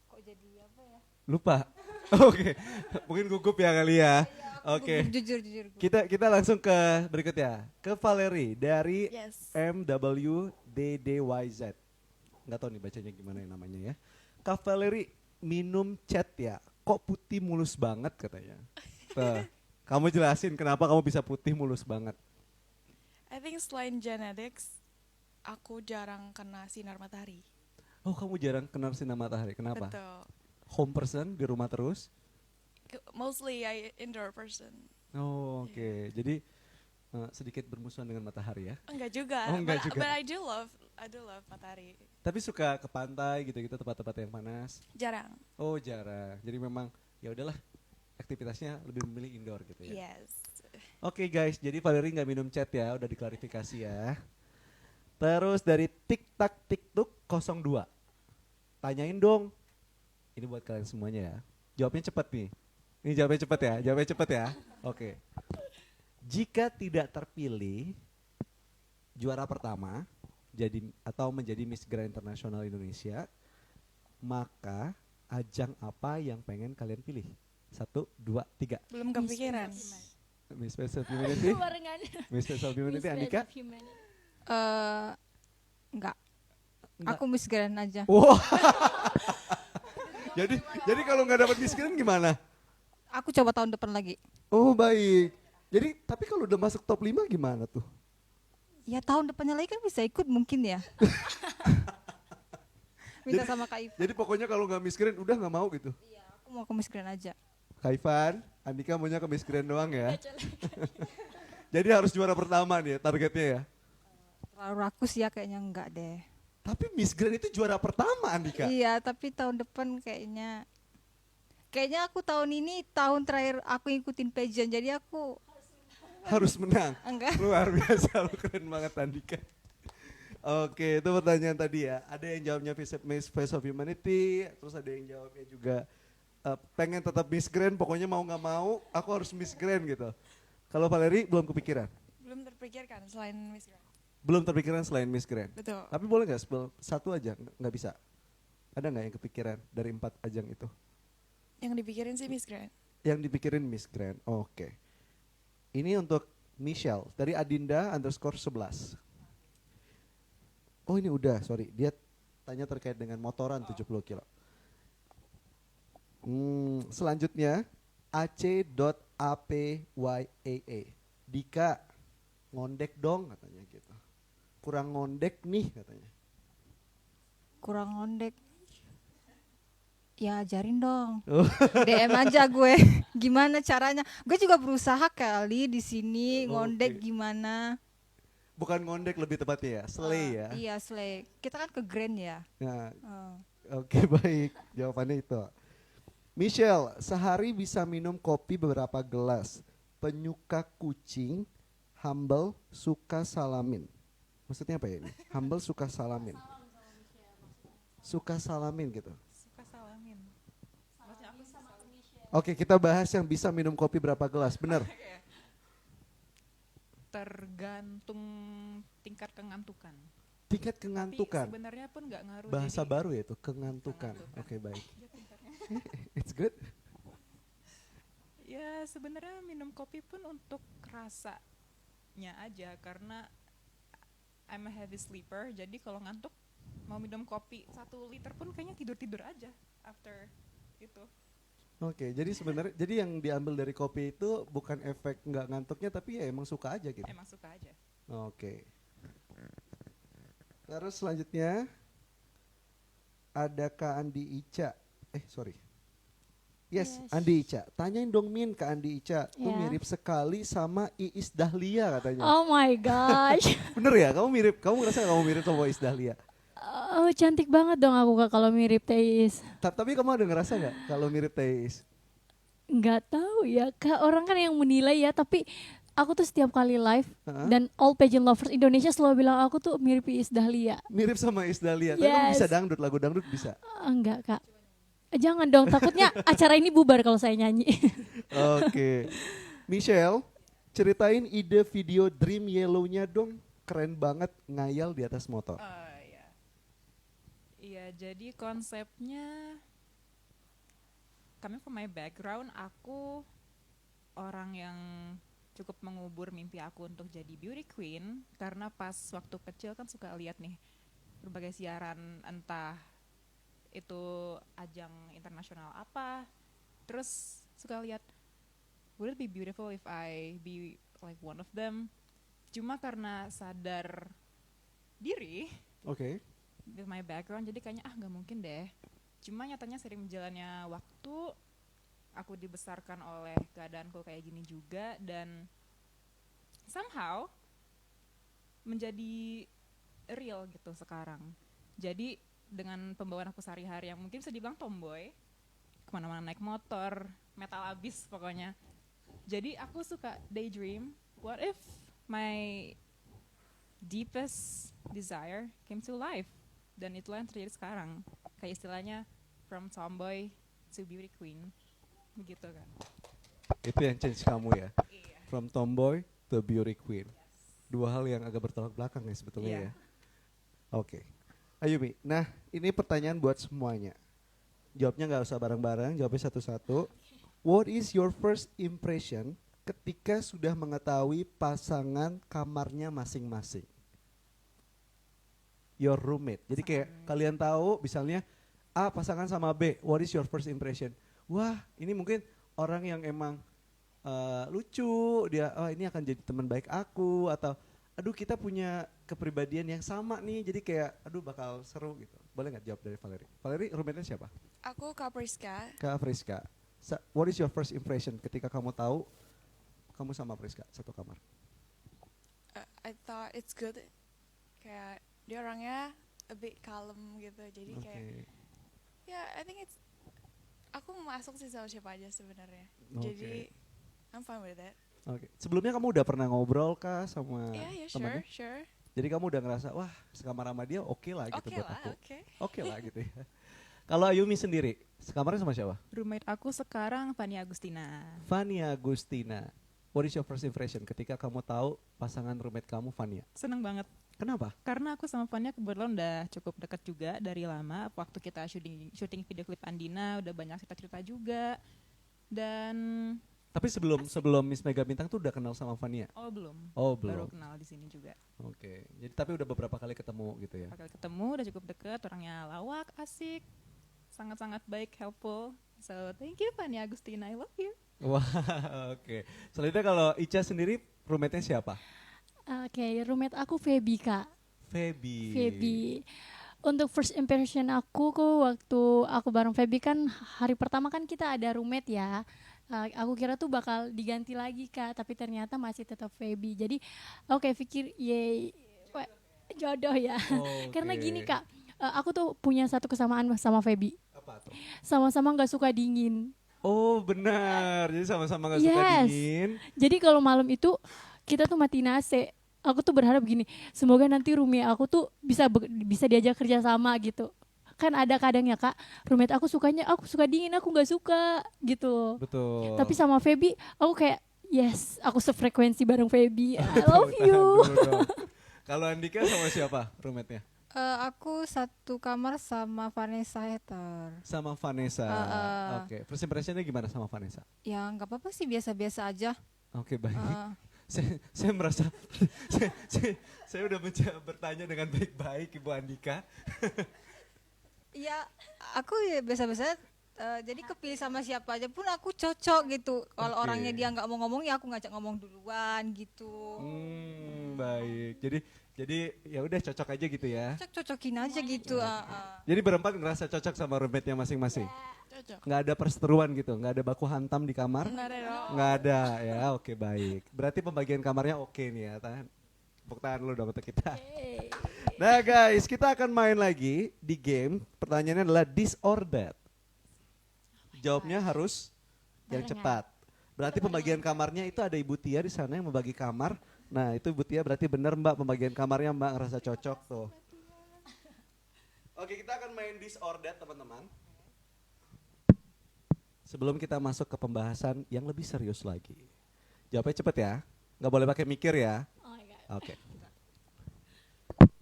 [SPEAKER 5] Kok jadi apa ya?
[SPEAKER 1] Lupa. Oke. Mungkin gugup ya kali ya. Oke.
[SPEAKER 5] Jujur.
[SPEAKER 1] Kita langsung ke berikutnya. Ke Valerie dari
[SPEAKER 3] Yes.
[SPEAKER 1] MWDDYZ. Nggak tahu nih bacanya gimana yang namanya ya. Kak Valerie minum cat ya. Kok putih mulus banget katanya. Tuh, kamu jelasin kenapa kamu bisa putih mulus banget.
[SPEAKER 3] I think selain genetics, aku jarang kena sinar matahari.
[SPEAKER 1] Oh, kamu jarang kena sinar matahari. Kenapa?
[SPEAKER 3] Betul.
[SPEAKER 1] Home person di rumah terus?
[SPEAKER 3] Mostly I indoor person.
[SPEAKER 1] Oh, oke. Jadi sedikit bermusuhan dengan matahari ya.
[SPEAKER 3] Enggak juga.
[SPEAKER 1] Oh, enggak juga.
[SPEAKER 3] But I do love matahari.
[SPEAKER 1] Tapi suka ke pantai gitu-gitu tempat-tempat yang panas.
[SPEAKER 3] Jarang.
[SPEAKER 1] Oh, jarang. Jadi memang ya udahlah aktivitasnya lebih memilih indoor gitu ya.
[SPEAKER 3] Yes.
[SPEAKER 1] Oke guys, jadi Valerie nggak minum cat ya, udah diklarifikasi ya. Terus dari TikTok 02. Tanyain dong. Ini buat kalian semuanya ya. Jawabnya cepat nih. Ini jawabnya cepat ya. Oke. Jika tidak terpilih juara pertama atau menjadi Miss Grand International Indonesia, maka ajang apa yang pengen kalian pilih? 1, 2, 3.
[SPEAKER 3] Belum kepikiran.
[SPEAKER 1] Miss Face of Humanity.
[SPEAKER 2] Barengan.
[SPEAKER 1] Miss Face of Humanity,
[SPEAKER 2] Miss
[SPEAKER 1] Andika.
[SPEAKER 2] Face of Humanity.
[SPEAKER 5] Enggak.
[SPEAKER 1] Enggak.
[SPEAKER 5] Aku Miss Grand aja.
[SPEAKER 1] Wah. jadi kalau nggak dapat Miss Grand gimana?
[SPEAKER 5] Aku coba tahun depan lagi.
[SPEAKER 1] Oh baik. Jadi tapi kalau udah masuk top 5 gimana tuh?
[SPEAKER 5] Ya tahun depannya lagi kan bisa ikut mungkin ya. Minta
[SPEAKER 1] Jadi-
[SPEAKER 5] sama Kak Ivan.
[SPEAKER 1] Jadi pokoknya kalau nggak Miss Grand udah nggak mau gitu.
[SPEAKER 5] Iya, aku mau ke Miss Grand aja.
[SPEAKER 1] Kak Ivan, Andika maunya ke Miss Grand doang ya. Jadi harus juara pertama nih ya, targetnya ya.
[SPEAKER 5] Terlalu rakus ya kayaknya enggak deh.
[SPEAKER 1] Tapi Miss Grand itu juara pertama Andika.
[SPEAKER 5] Iya, tapi tahun depan kayaknya aku tahun ini tahun terakhir aku ikutin pageant, jadi aku
[SPEAKER 1] Harus menang.
[SPEAKER 5] enggak.
[SPEAKER 1] Luar biasa, lu keren banget Andika. Oke, itu pertanyaan tadi ya. Ada yang jawabnya Miss Face of Humanity, terus ada yang jawabnya juga pengen tetap Miss Grand, pokoknya mau nggak mau aku harus Miss Grand gitu. Kalau Valerie belum kepikiran?
[SPEAKER 3] Belum terpikirkan selain Miss Grand.
[SPEAKER 1] Belum terpikiran selain Miss Grand.
[SPEAKER 3] Betul.
[SPEAKER 1] Tapi boleh nggak satu aja? Nggak bisa? Ada nggak yang kepikiran dari 4 ajang itu?
[SPEAKER 3] Yang dipikirin sih Miss Grand.
[SPEAKER 1] Yang dipikirin Miss Grand, oke. Ini untuk Michelle dari Adinda_11. Oh ini udah, sorry. Dia tanya terkait dengan motoran 70 kilo. Selanjutnya AC.APYAA. Dika, ngondek dong katanya gitu. Kurang ngondek nih katanya.
[SPEAKER 5] Kurang ngondek. Ya ajarin dong.
[SPEAKER 1] Oh.
[SPEAKER 5] DM aja gue. Gimana caranya? Gue juga berusaha kali di sini ngondek
[SPEAKER 1] Oke.
[SPEAKER 5] gimana.
[SPEAKER 1] Bukan ngondek lebih tepatnya ya, slay ya.
[SPEAKER 5] Iya, slay. Kita kan ke Grand ya.
[SPEAKER 1] Nah,
[SPEAKER 5] Oh.
[SPEAKER 1] oke baik, jawabannya itu. Michelle, sehari bisa minum kopi beberapa gelas. Penyuka kucing, humble, suka salamin. Maksudnya apa ya ini? Humble, suka salamin. Suka salamin gitu.
[SPEAKER 4] Suka salamin. Maksudnya aku
[SPEAKER 1] Oke, kita bahas yang bisa minum kopi berapa gelas. Bener?
[SPEAKER 4] tergantung tingkat kengantukan.
[SPEAKER 1] Tingkat
[SPEAKER 4] Tapi
[SPEAKER 1] kengantukan.
[SPEAKER 4] sebenarnya pun nggak ngaruh.
[SPEAKER 1] Bahasa
[SPEAKER 4] jadi
[SPEAKER 1] baru ya itu, kengantukan.
[SPEAKER 4] Kengantukan.
[SPEAKER 1] Oke baik.
[SPEAKER 4] dia tingkatnya.
[SPEAKER 1] It's good.
[SPEAKER 4] Ya sebenarnya minum kopi pun untuk rasanya aja karena I'm a heavy sleeper. Jadi kalau ngantuk mau minum kopi 1 liter pun kayaknya tidur aja after itu.
[SPEAKER 1] Oke, jadi sebenarnya yang diambil dari kopi itu bukan efek nggak ngantuknya tapi ya emang suka aja gitu.
[SPEAKER 4] Emang suka aja.
[SPEAKER 1] Oke. Terus selanjutnya ada Kak Andi Ica. Sorry. Yes,
[SPEAKER 2] Yes.
[SPEAKER 1] Andi Ica. Tanyain dong Min ke Andi Ica. Tuh
[SPEAKER 2] Ya.
[SPEAKER 1] mirip sekali sama Iis Dahlia katanya.
[SPEAKER 2] Oh my gosh.
[SPEAKER 1] Bener ya? Kamu ngerasa kamu mirip sama Iis Dahlia?
[SPEAKER 2] Oh cantik banget dong aku Kak kalau mirip Teis.
[SPEAKER 1] Tapi kamu ada ngerasa nggak kalau mirip Teis?
[SPEAKER 2] Nggak tahu ya Kak, orang kan yang menilai ya, tapi aku tuh setiap kali live
[SPEAKER 1] Hah?
[SPEAKER 2] dan all pageant lovers Indonesia selalu bilang aku tuh mirip Iis Dahlia.
[SPEAKER 1] Mirip sama Iis Dahlia. Tapi kamu
[SPEAKER 2] Yes.
[SPEAKER 1] bisa dangdut, lagu dangdut bisa.
[SPEAKER 2] Enggak Kak. Jangan dong, takutnya acara ini bubar kalau saya nyanyi.
[SPEAKER 1] Oke. Michelle, ceritain ide video Dream Yellow-nya dong. Keren banget, ngayal di atas motor.
[SPEAKER 4] Iya. Iya, jadi konsepnya coming from my background, aku orang yang cukup mengubur mimpi aku untuk jadi beauty queen karena pas waktu kecil kan suka lihat nih berbagai siaran, entah itu ajang internasional apa, terus suka lihat would it be beautiful if I be like one of them. Cuma karena sadar diri
[SPEAKER 1] Oke.
[SPEAKER 4] with my background, jadi kayaknya nggak mungkin deh. Cuma nyatanya sering berjalannya waktu, aku dibesarkan oleh keadaanku kayak gini juga, dan somehow menjadi real gitu sekarang. Jadi dengan pembawaan aku sehari-hari yang mungkin bisa dibilang tomboy, kemana-mana naik motor, metal abis pokoknya. Jadi aku suka daydream, what if my deepest desire came to life? Dan itulah yang terjadi sekarang. Kayak istilahnya from tomboy to beauty queen, begitu kan.
[SPEAKER 1] Itu yang change kamu ya? From tomboy to beauty queen. Dua hal yang agak bertolak belakang ya sebetulnya
[SPEAKER 4] Iya.
[SPEAKER 1] ya. Oke. Ayumi, nah ini pertanyaan buat semuanya. Jawabnya nggak usah bareng-bareng, jawabnya satu-satu. What is your first impression ketika sudah mengetahui pasangan kamarnya masing-masing? Your roommate. Jadi kayak kalian tahu misalnya A pasangan sama B, what is your first impression? Wah ini mungkin orang yang emang lucu, dia oh ini akan jadi teman baik aku, atau aduh kita punya kepribadian yang sama nih, jadi kayak aduh bakal seru gitu. Boleh nggak jawab dari Valerie? Valerie roommate-nya siapa?
[SPEAKER 3] Aku Kak Priska.
[SPEAKER 1] Kak Friska. What is your first impression ketika kamu tahu kamu sama Friska satu kamar?
[SPEAKER 3] I thought it's good. Kayak dia orangnya a bit calm gitu. Jadi
[SPEAKER 1] Oke.
[SPEAKER 3] kayak ya I think it's aku masuk sih sama siapa aja sebenarnya.
[SPEAKER 1] Oke.
[SPEAKER 3] Jadi I'm fine with it.
[SPEAKER 1] Oke. Sebelumnya kamu udah pernah ngobrol kah sama
[SPEAKER 3] Yeah,
[SPEAKER 1] temannya?
[SPEAKER 3] sure.
[SPEAKER 1] Jadi kamu udah ngerasa wah sekamar sama dia oke lah gitu
[SPEAKER 3] Oke
[SPEAKER 1] buat
[SPEAKER 3] lah,
[SPEAKER 1] aku.
[SPEAKER 3] oke.
[SPEAKER 1] Oke lah gitu ya. Kalau Ayumi sendiri, sekamarnya sama siapa?
[SPEAKER 4] Roommate aku sekarang Fani Agustina.
[SPEAKER 1] Fania Agustina. What is your first impression ketika kamu tahu pasangan roommate kamu Fania?
[SPEAKER 4] Seneng banget.
[SPEAKER 1] Kenapa?
[SPEAKER 4] Karena aku sama Fania kebetulan udah cukup dekat juga dari lama. Waktu kita syuting video klip Andina udah banyak cerita-cerita juga. Dan
[SPEAKER 1] Tapi sebelum Miss Mega Bintang tuh udah kenal sama Fania?
[SPEAKER 4] belum.
[SPEAKER 1] Oh
[SPEAKER 4] Baru
[SPEAKER 1] belum.
[SPEAKER 4] kenal di sini juga.
[SPEAKER 1] Oke. Jadi tapi udah beberapa kali ketemu gitu ya?
[SPEAKER 4] Bakal ketemu, udah cukup dekat, orangnya lawak, asik, sangat-sangat baik, helpful. So thank you Fania Agustina, I love you.
[SPEAKER 1] Wah oke. Selanjutnya kalau Ica sendiri roommate-nya siapa?
[SPEAKER 2] Oke, roommate aku Feby Kak.
[SPEAKER 1] Feby.
[SPEAKER 2] Feby. Untuk first impression aku waktu aku bareng Feby kan hari pertama kan kita ada roommate ya. Aku kira tuh bakal diganti lagi Kak, tapi ternyata masih tetap Feby. Jadi oke pikir yay jodoh ya.
[SPEAKER 1] Oke.
[SPEAKER 2] Karena gini Kak, aku tuh punya satu kesamaan sama Feby.
[SPEAKER 1] Apa tuh?
[SPEAKER 2] Sama-sama nggak suka dingin.
[SPEAKER 1] Oh benar, jadi sama-sama gak suka
[SPEAKER 2] Yes.
[SPEAKER 1] dingin.
[SPEAKER 2] Jadi kalau malam itu kita tuh matiin AC. Aku tuh berharap gini, semoga nanti roommate aku tuh bisa diajak kerja sama gitu. Kan ada kadang ya Kak, roommate aku suka dingin, aku nggak suka gitu.
[SPEAKER 1] Betul.
[SPEAKER 2] Tapi sama Feby, aku kayak yes, aku sefrekuensi bareng Feby. I love you.
[SPEAKER 1] Tahan dulu dong. Kalau Andika sama siapa roommate-nya?
[SPEAKER 5] Aku satu kamar sama Vanessa Heather.
[SPEAKER 1] Sama Vanessa. Oke, first impression-nya gimana sama Vanessa?
[SPEAKER 5] Ya nggak apa-apa sih, biasa-biasa aja.
[SPEAKER 1] Oke, baik.
[SPEAKER 5] Eh,
[SPEAKER 1] Saya merasa saya udah mencoba bertanya dengan baik-baik Ibu Andika.
[SPEAKER 5] Ya aku ya biasa-biasa. Jadi kepilih sama siapa aja pun aku cocok gitu. Kalau
[SPEAKER 1] Oke.
[SPEAKER 5] orangnya dia nggak mau ngomong ya aku ngajak ngomong duluan gitu.
[SPEAKER 1] Baik. Jadi ya udah cocok aja gitu ya.
[SPEAKER 5] Cocokin aja gitu.
[SPEAKER 1] Jadi berempat ngerasa cocok sama roommate-nya masing-masing.
[SPEAKER 3] Cocok.
[SPEAKER 1] Nggak ada perseteruan gitu, nggak ada baku hantam di kamar.
[SPEAKER 3] Nggak ada dong.
[SPEAKER 1] Nggak ada ya, oke baik. Berarti pembagian kamarnya oke nih ya, tahan. Tepuk tangan lu dong untuk kita. Nah guys, kita akan main lagi di game. Pertanyaannya adalah this or that. Jawabnya harus yang
[SPEAKER 2] Barengan.
[SPEAKER 1] cepat. Berarti pembagian kamarnya itu ada Ibu Tia di sana yang membagi kamar. Nah itu Ibu Tia berarti benar Mbak pembagian kamarnya Mbak ngerasa cocok tuh. Oke, kita akan main this or that teman-teman. Sebelum kita masuk ke pembahasan yang lebih serius lagi. Jawabnya cepet ya, nggak boleh pakai mikir ya.
[SPEAKER 2] Oh my God.
[SPEAKER 1] Oke.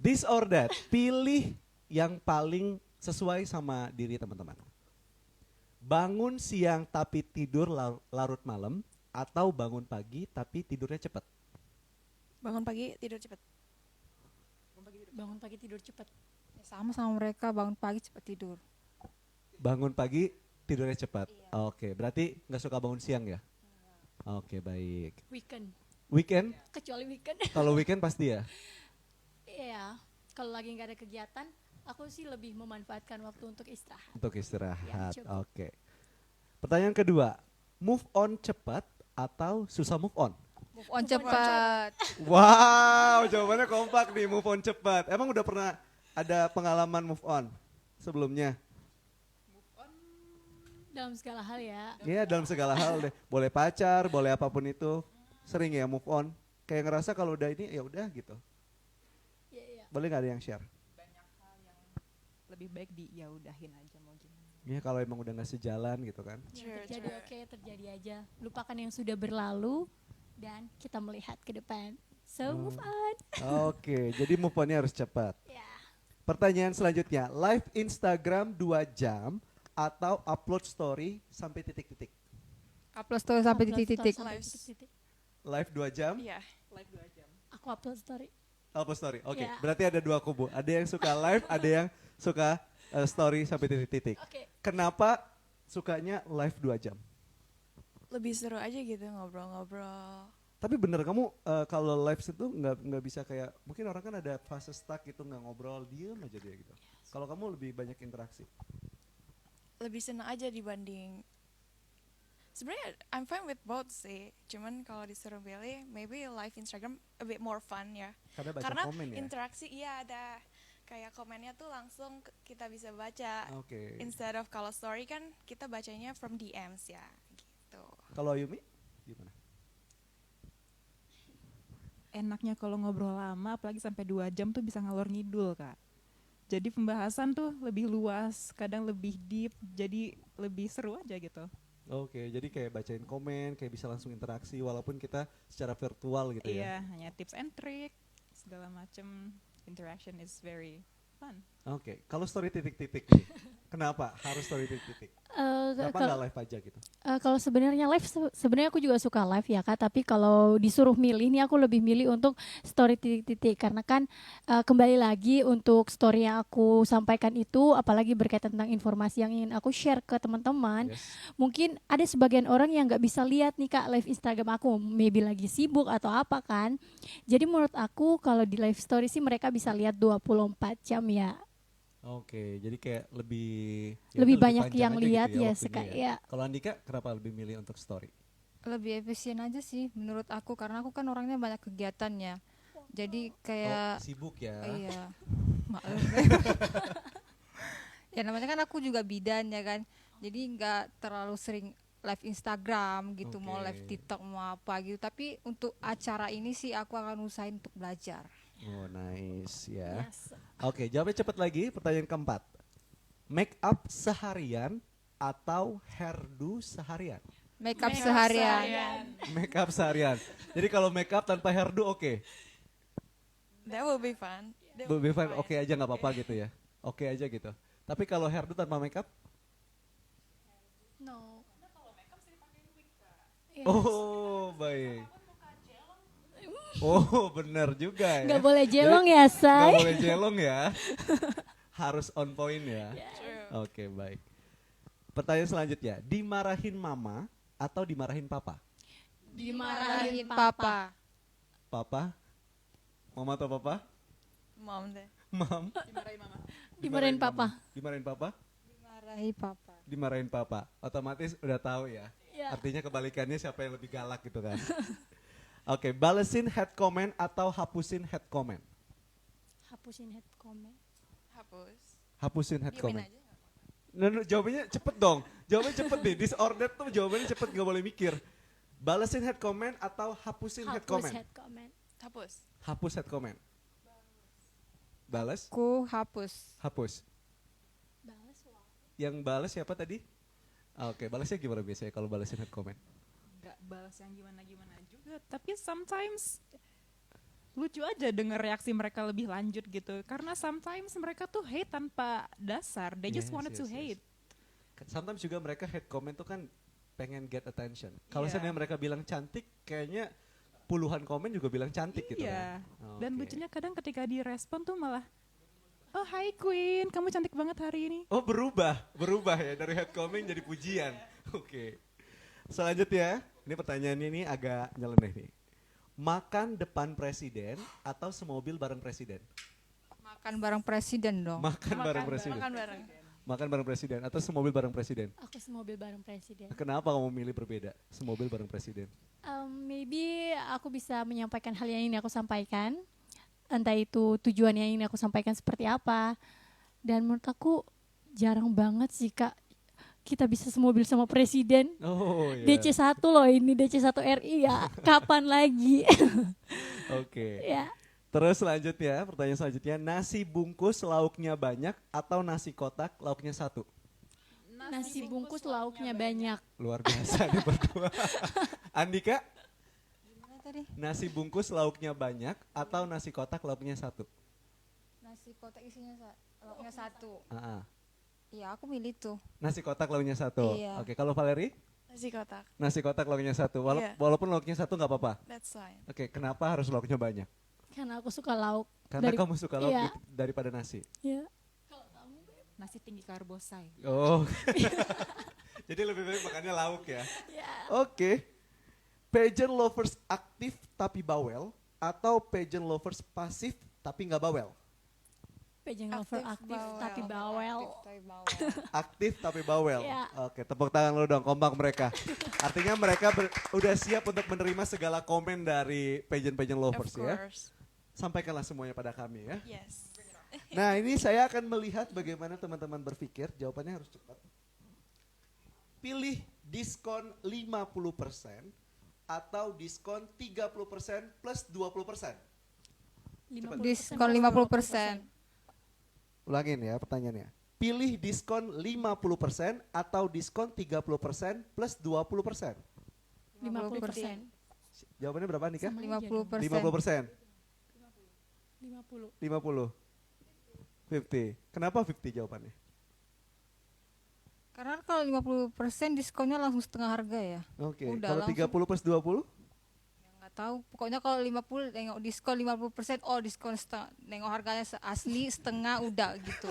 [SPEAKER 1] This or that, pilih yang paling sesuai sama diri teman-teman. Bangun siang tapi tidur larut malam atau bangun pagi tapi tidurnya cepat.
[SPEAKER 3] Bangun pagi tidur cepet.
[SPEAKER 2] Bangun pagi tidur cepat.
[SPEAKER 5] Ya, sama mereka, bangun pagi cepat tidur.
[SPEAKER 1] Bangun pagi tidurnya cepat. Oke, berarti nggak suka bangun siang ya? Oke, baik.
[SPEAKER 2] Weekend.
[SPEAKER 1] Weekend?
[SPEAKER 2] Kecuali weekend.
[SPEAKER 1] Kalau weekend pasti ya?
[SPEAKER 2] Iya. Kalau lagi nggak ada kegiatan, aku sih lebih memanfaatkan waktu untuk istirahat.
[SPEAKER 1] Untuk istirahat.
[SPEAKER 2] Ya, cukup.
[SPEAKER 1] Oke. Pertanyaan kedua, move on cepat atau susah move on?
[SPEAKER 5] Move on cepat.
[SPEAKER 1] Wow, jawabannya kompak nih, move on cepat. Emang udah pernah ada pengalaman move on sebelumnya?
[SPEAKER 2] Dalam segala hal ya.
[SPEAKER 1] Iya, dalam segala hal deh. Boleh pacar, boleh apapun itu. Sering ya move on. Kayak ngerasa kalau udah ini ya udah gitu.
[SPEAKER 2] Iya, iya.
[SPEAKER 1] Boleh nggak ada yang share?
[SPEAKER 4] Banyak hal yang lebih baik di ya udahin aja mau gimana.
[SPEAKER 1] Ya kalau emang udah nggak sejalan gitu kan.
[SPEAKER 2] Yang terjadi oke, terjadi aja. Lupakan yang sudah berlalu dan kita melihat ke depan. So move on.
[SPEAKER 1] Oke, jadi move onnya harus cepat.
[SPEAKER 2] Ya.
[SPEAKER 1] Pertanyaan selanjutnya, live Instagram 2 jam atau upload story sampai titik-titik?
[SPEAKER 5] Upload story sampai
[SPEAKER 2] Upload
[SPEAKER 5] titik-titik.
[SPEAKER 2] story sampai
[SPEAKER 3] Live.
[SPEAKER 2] titik-titik.
[SPEAKER 1] Live 2 jam,
[SPEAKER 3] Iya.
[SPEAKER 4] Live 2 jam.
[SPEAKER 2] Aku upload story.
[SPEAKER 1] upload story. Oke,
[SPEAKER 2] Ya.
[SPEAKER 1] berarti ada dua kubu. Ada yang suka live, ada yang suka story sampai titik-titik.
[SPEAKER 2] Oke.
[SPEAKER 1] Kenapa sukanya live 2 jam?
[SPEAKER 3] Lebih seru aja gitu ngobrol-ngobrol.
[SPEAKER 1] Tapi bener kamu kalau live itu nggak bisa kayak mungkin orang kan ada fase stuck gitu nggak ngobrol diem aja dia gitu. Kalau kamu lebih banyak interaksi.
[SPEAKER 3] Lebih senang aja dibanding. Sebenarnya I'm fine with both sih. Cuman kalau disuruh pilih, maybe live Instagram a bit more fun ya.
[SPEAKER 1] Karena baca
[SPEAKER 3] Karena
[SPEAKER 1] komen ya.
[SPEAKER 3] interaksi iya ada. Kayak komennya tuh langsung kita bisa baca.
[SPEAKER 1] Oke.
[SPEAKER 3] Instead of kalau story kan kita bacanya from DMs ya gitu.
[SPEAKER 1] Kalau Yumi gimana?
[SPEAKER 4] Enaknya kalau ngobrol lama apalagi sampai 2 jam tuh bisa ngalor ngidul, Kak. Jadi pembahasan tuh lebih luas, kadang lebih deep, jadi lebih seru aja gitu.
[SPEAKER 1] Oke, jadi kayak bacain komen, kayak bisa langsung interaksi walaupun kita secara virtual gitu ya.
[SPEAKER 4] Iya, hanya tips and trick, segala macam interaction is very fun.
[SPEAKER 1] Oke, kalau story titik-titik nih, kenapa harus story titik-titik? Kenapa nggak live aja gitu?
[SPEAKER 2] Kalau sebenarnya live, sebenarnya aku juga suka live ya Kak, tapi kalau disuruh milih nih aku lebih milih untuk story titik-titik karena kan kembali lagi untuk story yang aku sampaikan itu apalagi berkaitan tentang informasi yang ingin aku share ke teman-teman.
[SPEAKER 1] Yes.
[SPEAKER 2] Mungkin ada sebagian orang yang nggak bisa lihat nih Kak live Instagram aku, maybe lagi sibuk atau apa kan. Jadi menurut aku kalau di live story sih mereka bisa lihat 24 jam ya.
[SPEAKER 1] Oke, jadi kayak lebih
[SPEAKER 2] Lebih
[SPEAKER 1] udah
[SPEAKER 2] banyak
[SPEAKER 1] panjang
[SPEAKER 2] yang
[SPEAKER 1] aja
[SPEAKER 2] lihat
[SPEAKER 1] gitu
[SPEAKER 2] ya,
[SPEAKER 1] waktunya
[SPEAKER 2] ya.
[SPEAKER 1] Kalau Andika kenapa lebih milih untuk story?
[SPEAKER 5] Lebih efisien aja sih menurut aku karena aku kan orangnya banyak kegiatannya. Jadi kayak
[SPEAKER 1] Sibuk ya.
[SPEAKER 5] iya. Maaf. Ya namanya kan aku juga bidan ya kan. Jadi nggak terlalu sering live Instagram gitu, mau live
[SPEAKER 1] Oke.
[SPEAKER 5] TikTok mau apa gitu. Tapi untuk acara ini sih aku akan usahain untuk belajar.
[SPEAKER 1] Oh nice ya.
[SPEAKER 2] Yes.
[SPEAKER 1] Oke, jawabnya cepat lagi. Pertanyaan keempat. Make up seharian atau hairdo seharian?
[SPEAKER 5] Makeup
[SPEAKER 3] Makeup
[SPEAKER 5] seharian.
[SPEAKER 1] Make up seharian. Jadi kalau make up tanpa hairdo oke.
[SPEAKER 3] That will be fun. That will
[SPEAKER 1] Be
[SPEAKER 3] be
[SPEAKER 1] fine,
[SPEAKER 3] fine.
[SPEAKER 1] oke aja nggak apa-apa gitu ya. Oke aja gitu. Tapi kalau hairdo tanpa make up?
[SPEAKER 2] No. Yes.
[SPEAKER 1] Oh, baik. Oh, benar juga ya.
[SPEAKER 2] Nggak boleh jelong ya,
[SPEAKER 1] Nggak
[SPEAKER 2] Say.
[SPEAKER 1] boleh jelong ya. Harus on point ya.
[SPEAKER 3] True.
[SPEAKER 1] Oke, baik. Pertanyaan selanjutnya, dimarahin mama atau dimarahin papa?
[SPEAKER 2] Dimarahin
[SPEAKER 5] Papa.
[SPEAKER 1] Papa? Mama atau papa?
[SPEAKER 3] Mom deh.
[SPEAKER 1] Mam.
[SPEAKER 2] Dimarahin papa.
[SPEAKER 1] Dimarahin papa?
[SPEAKER 5] Dimarahi papa.
[SPEAKER 1] Dimarahin papa. Otomatis udah tahu ya.
[SPEAKER 2] Ya.
[SPEAKER 1] Artinya kebalikannya siapa yang lebih galak gitu kan. Oke, balesin head comment atau hapusin head comment?
[SPEAKER 2] Hapusin head comment.
[SPEAKER 3] Hapus.
[SPEAKER 1] Hapusin head
[SPEAKER 3] Diemin
[SPEAKER 1] comment.
[SPEAKER 3] aja.
[SPEAKER 1] Jawabannya cepet dong. Jawabannya cepet nih. Disordered tuh jawabannya cepet, nggak boleh mikir. Balesin head comment atau hapusin head
[SPEAKER 2] Hapus
[SPEAKER 1] comment?
[SPEAKER 2] head comment.
[SPEAKER 3] Hapus.
[SPEAKER 1] Hapus head comment. Balas,
[SPEAKER 5] Ku hapus.
[SPEAKER 1] hapus.
[SPEAKER 2] Balas wow.
[SPEAKER 1] Yang balas siapa tadi? Oke, balasnya gimana biasanya kalau balesin head comment?
[SPEAKER 4] Nggak balas yang gimana-gimana juga, tapi sometimes lucu aja denger reaksi mereka lebih lanjut gitu. Karena sometimes mereka tuh hate tanpa dasar, they just wanted to hate.
[SPEAKER 1] Sometimes juga mereka head comment tuh kan pengen get attention. Kalau
[SPEAKER 4] Iya.
[SPEAKER 1] seandainya mereka bilang cantik, kayaknya puluhan komen juga bilang cantik gitu
[SPEAKER 4] Iya.
[SPEAKER 1] kan.
[SPEAKER 4] Dan
[SPEAKER 1] Oke.
[SPEAKER 4] lucunya kadang ketika direspon tuh malah, oh hi Queen, kamu cantik banget hari ini.
[SPEAKER 1] Oh berubah ya dari head comment jadi pujian. Oke. Selanjutnya, ini pertanyaannya ini agak nyeleneh nih. Makan depan presiden atau semobil bareng presiden?
[SPEAKER 5] Makan bareng presiden dong.
[SPEAKER 1] Makan bareng presiden.
[SPEAKER 3] Makan bareng.
[SPEAKER 1] Makan bareng presiden atau semobil bareng presiden?
[SPEAKER 2] Aku semobil bareng presiden.
[SPEAKER 1] Kenapa kamu milih berbeda? Semobil bareng presiden.
[SPEAKER 2] Maybe aku bisa menyampaikan hal yang ingin aku sampaikan. Entah itu tujuan yang ingin aku sampaikan seperti apa. Dan menurut aku jarang banget sih Kak kita bisa semobil sama presiden.
[SPEAKER 1] Oh iya.
[SPEAKER 2] DC1 loh ini, DC1 RI ya. Kapan lagi?
[SPEAKER 1] Oke.
[SPEAKER 2] Ya.
[SPEAKER 1] Terus selanjutnya, pertanyaan selanjutnya, nasi bungkus lauknya banyak atau nasi kotak lauknya satu?
[SPEAKER 2] Nasi bungkus lauknya banyak.
[SPEAKER 1] Luar biasa nih berdua. Andika,
[SPEAKER 5] Gimana tadi?
[SPEAKER 1] nasi bungkus lauknya banyak atau nasi kotak lauknya satu?
[SPEAKER 5] Nasi kotak isinya lauknya satu.
[SPEAKER 1] Ah, ah.
[SPEAKER 5] Iya, aku milih tuh.
[SPEAKER 1] Nasi kotak lauknya satu.
[SPEAKER 5] Iya.
[SPEAKER 1] Oke, kalau Valeri?
[SPEAKER 3] Nasi kotak.
[SPEAKER 1] Nasi kotak lauknya satu.
[SPEAKER 3] Iya.
[SPEAKER 1] Walaupun lauknya satu nggak apa-apa.
[SPEAKER 3] That's fine.
[SPEAKER 1] Oke, kenapa harus lauknya banyak?
[SPEAKER 2] Karena aku suka lauk.
[SPEAKER 1] Karena
[SPEAKER 2] Dari-
[SPEAKER 1] kamu suka lauk
[SPEAKER 2] iya.
[SPEAKER 1] daripada nasi.
[SPEAKER 2] Ya.
[SPEAKER 4] Nasi tinggi karbosai.
[SPEAKER 1] Oh. Jadi lebih baik makannya lauk ya.
[SPEAKER 2] Ya.
[SPEAKER 1] Oke. Pageant lovers aktif tapi bawel atau pageant lovers pasif tapi nggak bawel?
[SPEAKER 2] Pageant lover aktif tapi bawel.
[SPEAKER 1] Aktif tapi bawel.
[SPEAKER 2] Iya.
[SPEAKER 1] Oke, tepuk tangan lu dong, kompak mereka. Artinya mereka udah siap untuk menerima segala komen dari pageant lovers
[SPEAKER 3] Of
[SPEAKER 1] ya.
[SPEAKER 3] course.
[SPEAKER 1] Sampaikanlah semuanya pada kami ya.
[SPEAKER 3] Yes.
[SPEAKER 1] Nah ini saya akan melihat bagaimana teman-teman berpikir, jawabannya harus cepat. Pilih diskon 50% atau diskon 30% plus 20%.
[SPEAKER 2] 50%
[SPEAKER 5] Diskon 50%.
[SPEAKER 1] Ulangin ya pertanyaannya. Pilih diskon 50% atau diskon 30% plus 20%.
[SPEAKER 2] 50%.
[SPEAKER 1] Jawabannya berapa Nika?
[SPEAKER 2] Sama aja dong.
[SPEAKER 5] 50%.
[SPEAKER 1] 50%.
[SPEAKER 2] 50.
[SPEAKER 1] 50. 50. Kenapa 50 jawabannya?
[SPEAKER 5] Karena kalau 50% diskonnya langsung setengah harga ya.
[SPEAKER 1] Oke,
[SPEAKER 5] Udah
[SPEAKER 1] kalau
[SPEAKER 5] langsung.
[SPEAKER 1] 30 plus 20?
[SPEAKER 5] Nggak tahu, pokoknya kalau 50 nengok diskon 50%, oh diskon setengah, nengok harganya asli setengah udah gitu.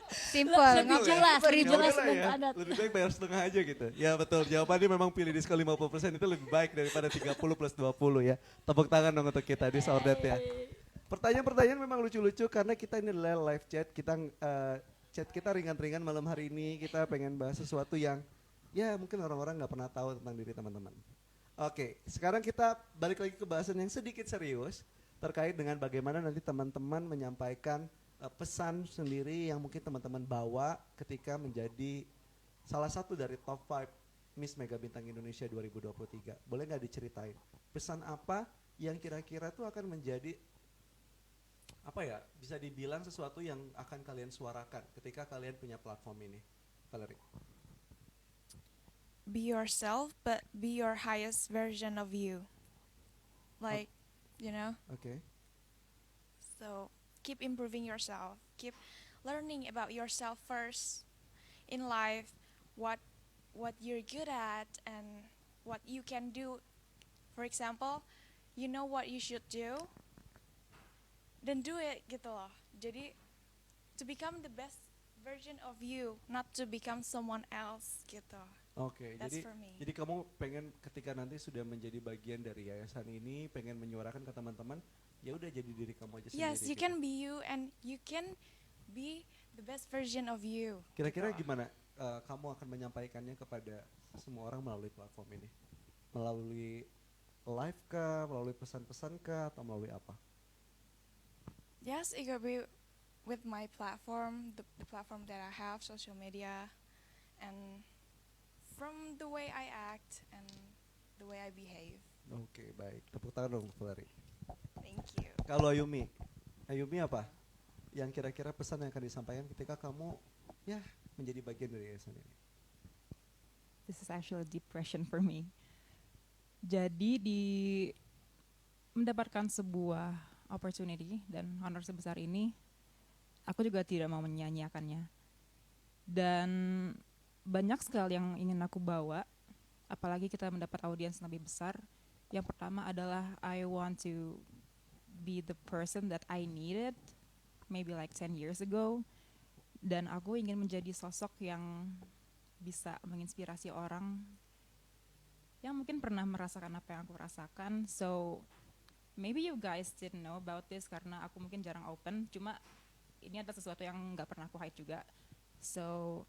[SPEAKER 5] Simple,
[SPEAKER 2] Lebih jelas, lebih
[SPEAKER 1] Ya
[SPEAKER 2] jelas
[SPEAKER 1] udahlah
[SPEAKER 2] dan
[SPEAKER 1] ya,
[SPEAKER 2] padat.
[SPEAKER 1] lebih baik bayar setengah aja gitu. Ya betul, jawabannya memang pilih diskon 50% itu lebih baik daripada 30 plus 20 ya. Tepuk tangan dong untuk kita di Sordet ya. Pertanyaan-pertanyaan memang lucu-lucu karena kita ini adalah live chat, chat kita ringan-ringan malam hari ini, kita pengen bahas sesuatu yang ya mungkin orang-orang nggak pernah tahu tentang diri teman-teman. Oke, sekarang kita balik lagi ke bahasan yang sedikit serius terkait dengan bagaimana nanti teman-teman menyampaikan pesan sendiri yang mungkin teman-teman bawa ketika menjadi salah satu dari top 5 Miss Mega Bintang Indonesia 2023. Boleh nggak diceritain pesan apa yang kira-kira tuh akan menjadi apa ya, bisa dibilang sesuatu yang akan kalian suarakan ketika kalian punya platform ini, Valerie?
[SPEAKER 3] Be yourself, but be your highest version of you. Like, you know,
[SPEAKER 1] Oke.
[SPEAKER 3] so keep improving yourself. Keep learning about yourself first in life, what you're good at and what you can do. For example, you know what you should do, then do it gitu loh. Jadi to become the best version of you, not to become someone else gitu.
[SPEAKER 1] Oke,
[SPEAKER 3] That's for me.
[SPEAKER 1] jadi kamu pengen ketika nanti sudah menjadi bagian dari yayasan ini, pengen menyuarakan ke teman-teman, ya udah jadi diri kamu aja sendiri.
[SPEAKER 3] Yes, you
[SPEAKER 1] gitu.
[SPEAKER 3] can be you and you can be the best version of you.
[SPEAKER 1] Kira-kira
[SPEAKER 3] gitu.
[SPEAKER 1] gimana kamu akan menyampaikannya kepada semua orang melalui platform ini? Melalui live kah, melalui pesan-pesan kah, atau melalui apa?
[SPEAKER 3] yes, it could be with my platform, the platform that I have, social media, and from the way I act and the way I behave.
[SPEAKER 1] Oke, baik. Tepuk tangan dong, Flori.
[SPEAKER 3] Thank you.
[SPEAKER 1] Kalau Ayumi, Ayumi apa? Yang kira-kira pesan yang akan disampaikan ketika kamu ya menjadi bagian dari yayasan ini?
[SPEAKER 4] This is actually a deep question for me. Jadi di mendapatkan sebuah opportunity dan honor sebesar ini, aku juga tidak mau menyanyiakannya. Dan banyak sekali yang ingin aku bawa, apalagi kita mendapat audiens lebih besar. Yang pertama adalah I want to be the person that I needed maybe like 10 years ago. Dan aku ingin menjadi sosok yang bisa menginspirasi orang yang mungkin pernah merasakan apa yang aku rasakan. So maybe you guys didn't know about this karena aku mungkin jarang open. Cuma ini adalah sesuatu yang nggak pernah aku hide juga. So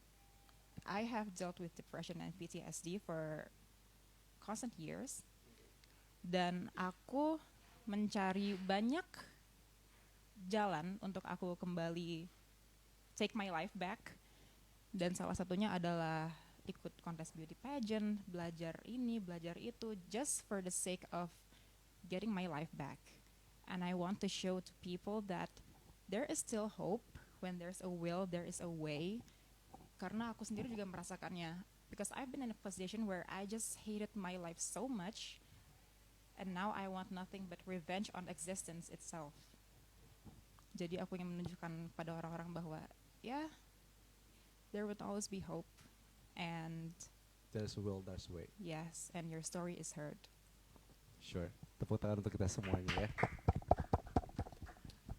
[SPEAKER 4] I have dealt with depression and PTSD for constant years. Dan aku mencari banyak jalan untuk aku kembali take my life back. Dan salah satunya adalah ikut kontes beauty pageant, belajar ini, belajar itu, just for the sake of getting my life back. And I want to show to people that there is still hope. When there's a will, there is a way. Karena aku sendiri juga merasakannya. Because I've been in a position where I just hated my life so much. And now I want nothing but revenge on existence itself. Jadi aku ingin menunjukkan kepada orang-orang bahwa yeah, there would always be hope. And
[SPEAKER 1] There's a will, there's a way.
[SPEAKER 4] yes, and your story is heard.
[SPEAKER 1] Sure. Tepuk tangan untuk kita semuanya ya.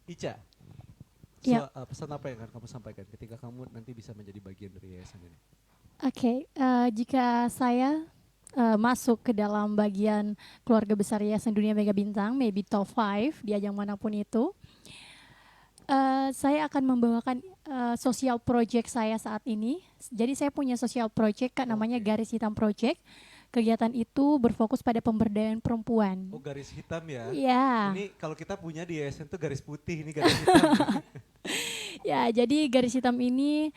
[SPEAKER 1] Ica,
[SPEAKER 2] Ya.
[SPEAKER 1] pesan apa yang akan kamu sampaikan ketika kamu nanti bisa menjadi bagian dari yayasan ini?
[SPEAKER 2] Oke, jika saya masuk ke dalam bagian keluarga besar Yayasan Dunia Mega Bintang, maybe top 5 di ajang manapun itu, saya akan membawakan social project saya saat ini. Jadi saya punya social project Kak, namanya
[SPEAKER 1] Oke.
[SPEAKER 2] Garis Hitam Project. Kegiatan itu berfokus pada pemberdayaan perempuan.
[SPEAKER 1] Oh, garis hitam ya.
[SPEAKER 2] Ya,
[SPEAKER 1] Ini kalau kita punya di yayasan itu garis putih, ini garis hitam.
[SPEAKER 2] ya. Jadi Garis Hitam ini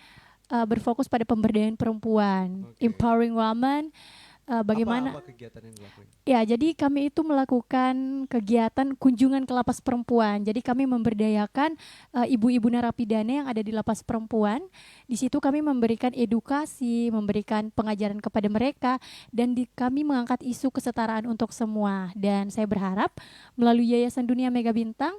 [SPEAKER 2] berfokus pada pemberdayaan perempuan,
[SPEAKER 1] Oke.
[SPEAKER 2] empowering women. Bagaimana?
[SPEAKER 1] Apa kegiatan yang dilakuin?
[SPEAKER 2] Ya, jadi kami itu melakukan kegiatan kunjungan ke lapas perempuan. Jadi kami memberdayakan ibu-ibu narapidana yang ada di lapas perempuan. Di situ kami memberikan edukasi, memberikan pengajaran kepada mereka, dan kami mengangkat isu kesetaraan untuk semua. Dan saya berharap melalui Yayasan Dunia Mega Bintang,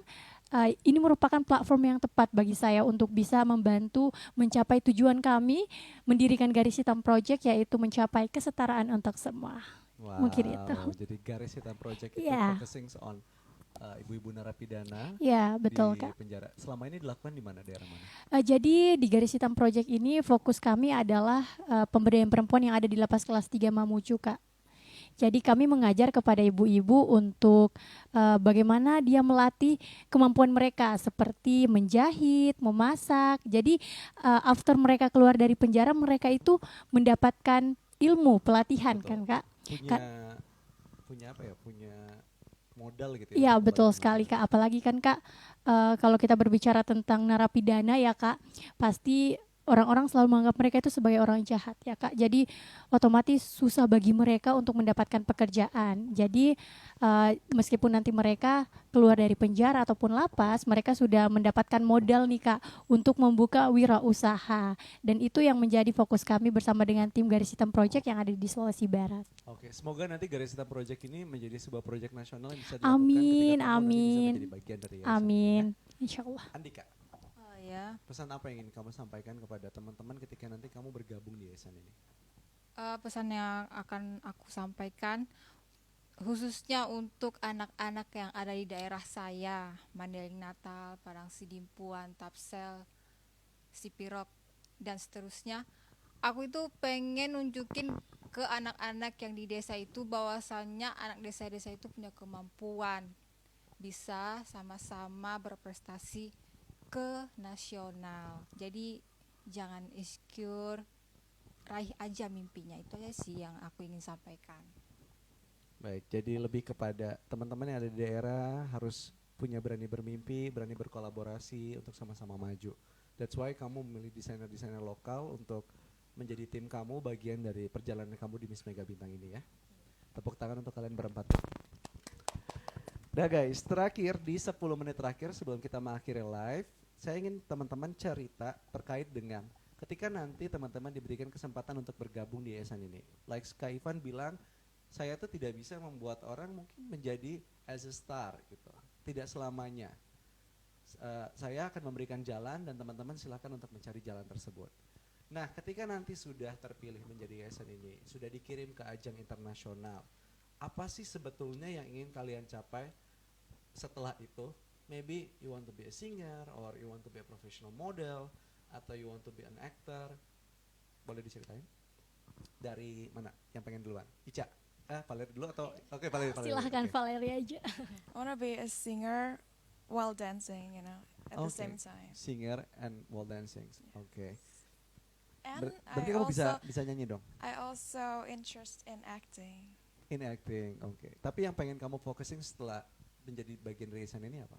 [SPEAKER 2] ini merupakan platform yang tepat bagi saya untuk bisa membantu mencapai tujuan kami mendirikan Garis Hitam Project, yaitu mencapai kesetaraan untuk semua.
[SPEAKER 1] Wow,
[SPEAKER 2] Mungkin itu.
[SPEAKER 1] jadi garis hitam project itu
[SPEAKER 2] Ya.
[SPEAKER 1] focusing on ibu-ibu narapidana
[SPEAKER 2] Ya, betul
[SPEAKER 1] di
[SPEAKER 2] Kak.
[SPEAKER 1] penjara. Selama ini dilakukan di mana, daerah mana?
[SPEAKER 2] Jadi di Garis Hitam Project ini fokus kami adalah pemberdayaan perempuan yang ada di lapas kelas 3 Mamuju Kak. Jadi kami mengajar kepada ibu-ibu untuk bagaimana dia melatih kemampuan mereka seperti menjahit, memasak. Jadi after mereka keluar dari penjara, mereka itu mendapatkan ilmu pelatihan.
[SPEAKER 1] Betul.
[SPEAKER 2] Kan Kak?
[SPEAKER 1] Punya apa ya? Punya modal gitu ya.
[SPEAKER 2] Iya,
[SPEAKER 1] untuk
[SPEAKER 2] betul
[SPEAKER 1] kembali
[SPEAKER 2] sekali
[SPEAKER 1] ke
[SPEAKER 2] Kak. Apalagi kan Kak, kalau kita berbicara tentang narapidana ya Kak, pasti orang-orang selalu menganggap mereka itu sebagai orang jahat ya Kak. Jadi otomatis susah bagi mereka untuk mendapatkan pekerjaan. Jadi meskipun nanti mereka keluar dari penjara ataupun lapas, mereka sudah mendapatkan modal nih Kak untuk membuka wirausaha. Dan itu yang menjadi fokus kami bersama dengan tim Garis Hitam Project yang ada di Sulawesi Barat.
[SPEAKER 1] Oke, semoga nanti Garis Hitam Project ini menjadi sebuah project nasional yang bisa dilakukan
[SPEAKER 2] Amin,
[SPEAKER 1] ketika kamu nanti bisa
[SPEAKER 2] amin.
[SPEAKER 1] menjadi bagian dari yayasan.
[SPEAKER 2] Amin.
[SPEAKER 1] Ya.
[SPEAKER 2] Insya Allah.
[SPEAKER 1] Andika,
[SPEAKER 5] Ya,
[SPEAKER 1] pesan apa yang ingin kamu sampaikan kepada teman-teman ketika nanti kamu bergabung di yayasan ini?
[SPEAKER 5] pesan yang akan aku sampaikan khususnya untuk anak-anak yang ada di daerah saya, Mandailing Natal, Padang Sidimpuan, Tapsel, Sipirok, dan seterusnya. Aku itu pengen nunjukin ke anak-anak yang di desa itu bahwasannya anak desa-desa itu punya kemampuan, bisa sama-sama berprestasi ke nasional. Jadi jangan insecure, raih aja mimpinya. Itu aja sih yang aku ingin sampaikan.
[SPEAKER 1] Baik, jadi lebih kepada teman-teman yang ada di daerah harus punya berani bermimpi, berani berkolaborasi untuk sama-sama maju. That's why kamu memilih desainer-desainer lokal untuk menjadi tim kamu, bagian dari perjalanan kamu di Miss Mega Bintang ini ya. Tepuk tangan untuk kalian berempat. Nah guys, terakhir di 10 menit terakhir sebelum kita mengakhiri live, saya ingin teman-teman cerita terkait dengan ketika nanti teman-teman diberikan kesempatan untuk bergabung di yayasan ini. Like Kak Ivan bilang, saya tuh tidak bisa membuat orang mungkin menjadi as a star gitu. Tidak selamanya. Saya akan memberikan jalan dan teman-teman silakan untuk mencari jalan tersebut. Nah, ketika nanti sudah terpilih menjadi yayasan ini, sudah dikirim ke ajang internasional, apa sih sebetulnya yang ingin kalian capai setelah itu? Maybe you want to be a singer, or you want to be a professional model, atau you want to be an actor. Boleh diceritain? Dari mana yang pengen duluan? Ica? Valeri dulu atau? Oke, Valeri.
[SPEAKER 2] Silahkan
[SPEAKER 1] Okay.
[SPEAKER 2] Valeri aja.
[SPEAKER 3] I want to be a singer while dancing, you know, at the same time.
[SPEAKER 1] Singer and while dancing. Oke.
[SPEAKER 3] And
[SPEAKER 1] Berarti kamu bisa nyanyi dong?
[SPEAKER 3] I also interest in acting.
[SPEAKER 1] In acting, oke. Tapi yang pengen kamu fokusin setelah menjadi bagian dari yayasan ini apa?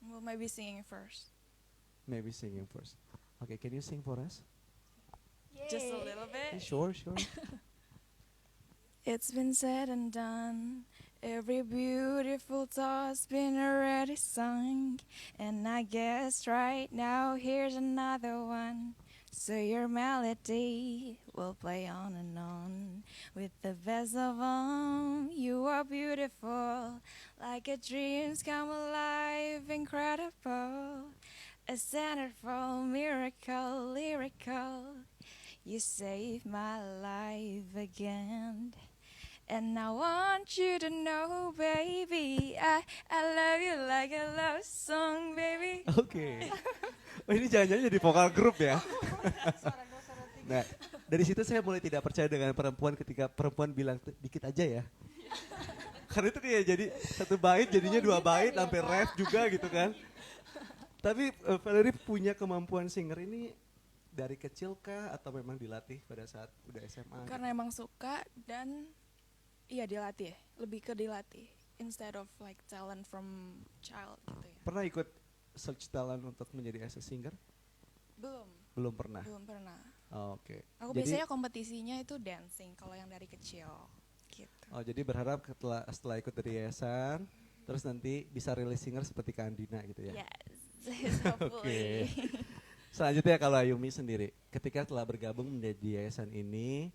[SPEAKER 3] Well, maybe singing first.
[SPEAKER 1] Maybe singing first. Okay, can you sing for us?
[SPEAKER 3] Just a little bit.
[SPEAKER 1] Sure.
[SPEAKER 3] It's been said and done. Every beautiful thought's been already sung. And I guess right now here's another one. So your melody will play on and on. With the best of them, you are beautiful. Like a dream's come alive, incredible. A centerfold miracle, lyrical. You saved my life again. And I want you to know, baby, I love you like a love song, baby.
[SPEAKER 1] Oke. Oh, ini jangan-jangan jadi vokal grup ya? Nah, dari situ saya mulai tidak percaya dengan perempuan ketika perempuan bilang dikit aja ya. Karena itu kayak jadi satu bait jadinya dua bait sampai ref juga gitu kan. Tapi Valeri punya kemampuan singer ini dari kecil kah atau memang dilatih pada saat udah SMA?
[SPEAKER 3] Karena emang suka dan iya dilatih, lebih ke dilatih instead of like talent from child gitu ya.
[SPEAKER 1] Pernah ikut search talent untuk menjadi as a singer? Belum pernah.
[SPEAKER 3] Belum pernah.
[SPEAKER 1] Oh, oke.
[SPEAKER 3] Aku
[SPEAKER 1] Jadi-
[SPEAKER 3] biasanya kompetisinya itu dancing kalau yang dari kecil gitu.
[SPEAKER 1] Oh, jadi berharap setelah ikut dari yayasan, terus nanti bisa rilis singer seperti Kak Andina gitu ya?
[SPEAKER 3] Yes, hopefully.
[SPEAKER 1] Selanjutnya kalau Ayumi sendiri, ketika telah bergabung menjadi yayasan ini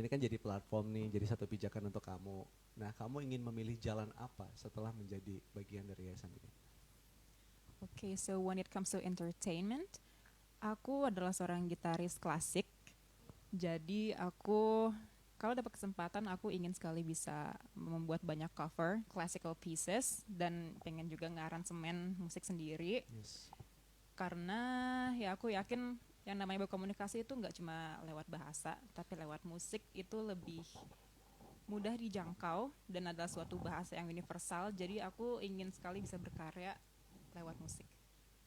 [SPEAKER 1] kan jadi platform nih, jadi satu pijakan untuk kamu. Nah, kamu ingin memilih jalan apa setelah menjadi bagian dari yayasan ini?
[SPEAKER 4] Okay, so when it comes to entertainment, aku adalah seorang gitaris klasik. Jadi aku kalau dapat kesempatan aku ingin sekali bisa membuat banyak cover classical pieces dan pengen juga ngaransemen musik sendiri.
[SPEAKER 1] Yes.
[SPEAKER 4] Karena ya aku yakin yang namanya berkomunikasi itu nggak cuma lewat bahasa, tapi lewat musik itu lebih mudah dijangkau dan adalah suatu bahasa yang universal. Jadi aku ingin sekali bisa berkarya lewat musik.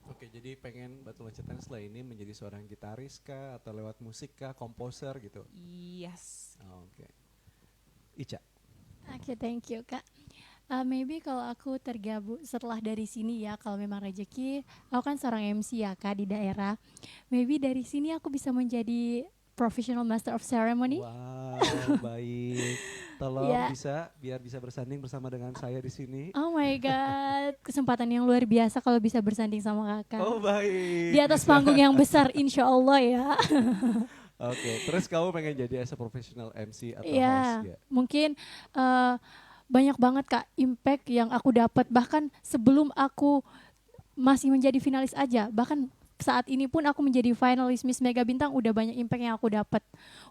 [SPEAKER 1] Oke, jadi pengen batu loncatan setelah ini menjadi seorang gitaris kah atau lewat musik kah, komposer gitu?
[SPEAKER 4] Yes.
[SPEAKER 1] Oh, oke. Ica.
[SPEAKER 2] Oke, thank you Kak. Maybe kalau aku tergabung setelah dari sini ya, kalau memang rezeki, aku kan seorang MC ya Kak di daerah. Maybe dari sini aku bisa menjadi professional master of ceremony.
[SPEAKER 1] Wow, baik. Tolong
[SPEAKER 2] Ya.
[SPEAKER 1] biar bisa bersanding bersama dengan saya di sini.
[SPEAKER 2] Oh my god, kesempatan yang luar biasa kalau bisa bersanding sama Kakak.
[SPEAKER 1] Oh, baik.
[SPEAKER 2] Di atas panggung yang besar, insya Allah ya.
[SPEAKER 1] Oke, terus kamu pengen jadi as a professional MC atau
[SPEAKER 2] Iya,
[SPEAKER 1] host ya?
[SPEAKER 2] mungkin banyak banget Kak impact yang aku dapat, bahkan sebelum aku masih menjadi finalis aja, bahkan saat ini pun aku menjadi finalis Miss Mega Bintang, udah banyak impact yang aku dapat,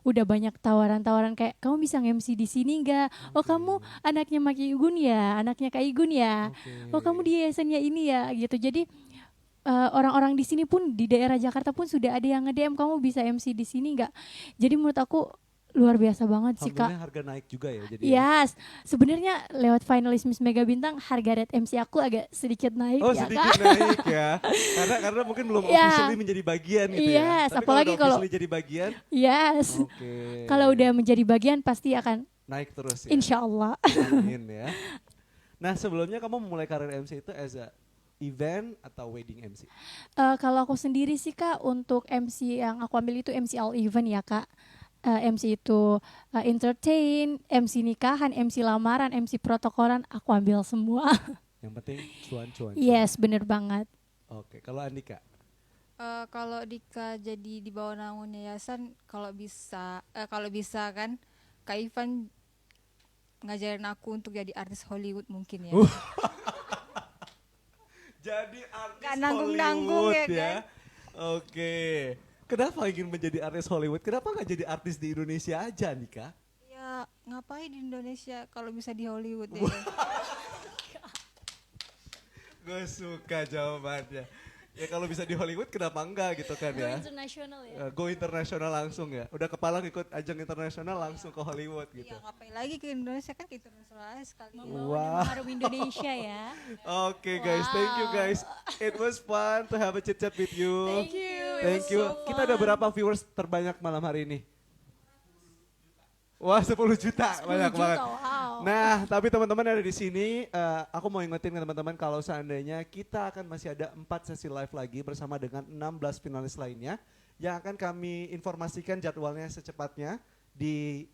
[SPEAKER 2] udah banyak tawaran-tawaran kayak kamu bisa nge-MC di sini nggak? Oh kamu anaknya Maki Igun ya, anaknya Kak Igun ya,
[SPEAKER 1] Oke.
[SPEAKER 2] oh kamu di yayasannya ini ya, gitu. Jadi orang-orang di sini pun di daerah Jakarta pun sudah ada yang nge-DM kamu bisa MC di sini nggak? Jadi menurut aku luar biasa banget sih Kak.
[SPEAKER 1] Alhamdulillah harga naik juga ya jadi.
[SPEAKER 2] Yes, sebenarnya lewat finalis Miss Mega Bintang harga rate MC aku agak sedikit naik
[SPEAKER 1] Oh,
[SPEAKER 2] ya
[SPEAKER 1] sedikit
[SPEAKER 2] Kak.
[SPEAKER 1] naik ya. Karena mungkin belum
[SPEAKER 2] Ya.
[SPEAKER 1] officially menjadi bagian gitu ya.
[SPEAKER 2] Yes,
[SPEAKER 1] Tapi
[SPEAKER 2] apalagi
[SPEAKER 1] kalau udah
[SPEAKER 2] kalau-
[SPEAKER 1] officially jadi bagian,
[SPEAKER 2] Yes,
[SPEAKER 1] oke.
[SPEAKER 2] kalau udah menjadi bagian pasti akan
[SPEAKER 1] naik terus ya.
[SPEAKER 2] insya Allah.
[SPEAKER 1] Amin ya. Nah sebelumnya kamu memulai karir MC itu as a event atau wedding MC?
[SPEAKER 2] Kalau aku sendiri sih Kak, untuk MC yang aku ambil itu MC all event ya Kak. MC itu entertain, MC nikahan, MC lamaran, MC protokolan, aku ambil semua.
[SPEAKER 1] Yang penting cuan-cuan.
[SPEAKER 2] Yes, bener banget.
[SPEAKER 1] Oke, kalau Andika?
[SPEAKER 5] Kalau Dika jadi di bawah naungan yayasan, kalau bisa kan Kak Ivan ngajarin aku untuk jadi artis Hollywood mungkin ya.
[SPEAKER 1] Jadi artis
[SPEAKER 5] Gak nanggung-nanggung
[SPEAKER 1] Hollywood
[SPEAKER 5] ya,
[SPEAKER 1] Oke. Kenapa ingin menjadi artis Hollywood? Kenapa nggak jadi artis di Indonesia aja, Andika?
[SPEAKER 5] Ya ngapain di Indonesia kalau bisa di Hollywood ya.
[SPEAKER 1] Gue suka jawabannya. Ya kalau bisa di Hollywood kenapa enggak gitu kan ya?
[SPEAKER 2] Internasional ya.
[SPEAKER 1] Go internasional langsung ya. Udah kepala ikut ajang internasional langsung ke Hollywood gitu.
[SPEAKER 5] Ya ngapain lagi ke Indonesia, kan ke internasional aja sekali.
[SPEAKER 2] Membawa nama harum Indonesia ya.
[SPEAKER 1] Oke guys, thank you guys. It was fun to have a chit chat with you.
[SPEAKER 2] Thank you.
[SPEAKER 1] Thank you. Kita ada berapa viewers terbanyak malam hari ini? Wah 10 juta,
[SPEAKER 2] 10
[SPEAKER 1] banyak
[SPEAKER 2] juta,
[SPEAKER 1] banget.
[SPEAKER 2] wow.
[SPEAKER 1] Nah, tapi teman-teman ada di sini, aku mau ingetin ke teman-teman kalau seandainya kita akan masih ada 4 sesi live lagi bersama dengan 16 finalis lainnya yang akan kami informasikan jadwalnya secepatnya di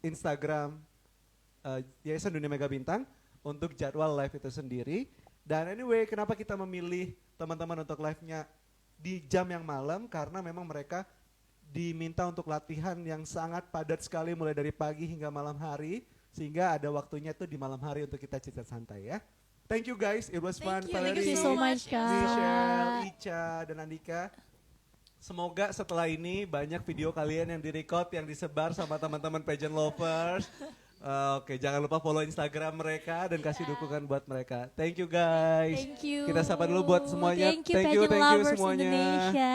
[SPEAKER 1] Instagram Yayasan Dunia Mega Bintang untuk jadwal live itu sendiri. Dan anyway, kenapa kita memilih teman-teman untuk live-nya di jam yang malam? Karena memang mereka diminta untuk latihan yang sangat padat sekali mulai dari pagi hingga malam hari, sehingga ada waktunya tuh di malam hari untuk kita cerita santai ya. Thank you guys, it was fun.
[SPEAKER 2] Thank you so much Kak.
[SPEAKER 1] Michelle, Ica, dan Andika. Semoga setelah ini banyak video kalian yang direcord, yang disebar sama teman-teman pageant lovers. Oke, jangan lupa follow Instagram mereka dan kasih dukungan buat mereka. Thank you guys.
[SPEAKER 2] Thank you.
[SPEAKER 1] Kita sapa dulu buat semuanya.
[SPEAKER 2] Thank you, pageant lovers
[SPEAKER 1] semuanya.
[SPEAKER 2] Indonesia.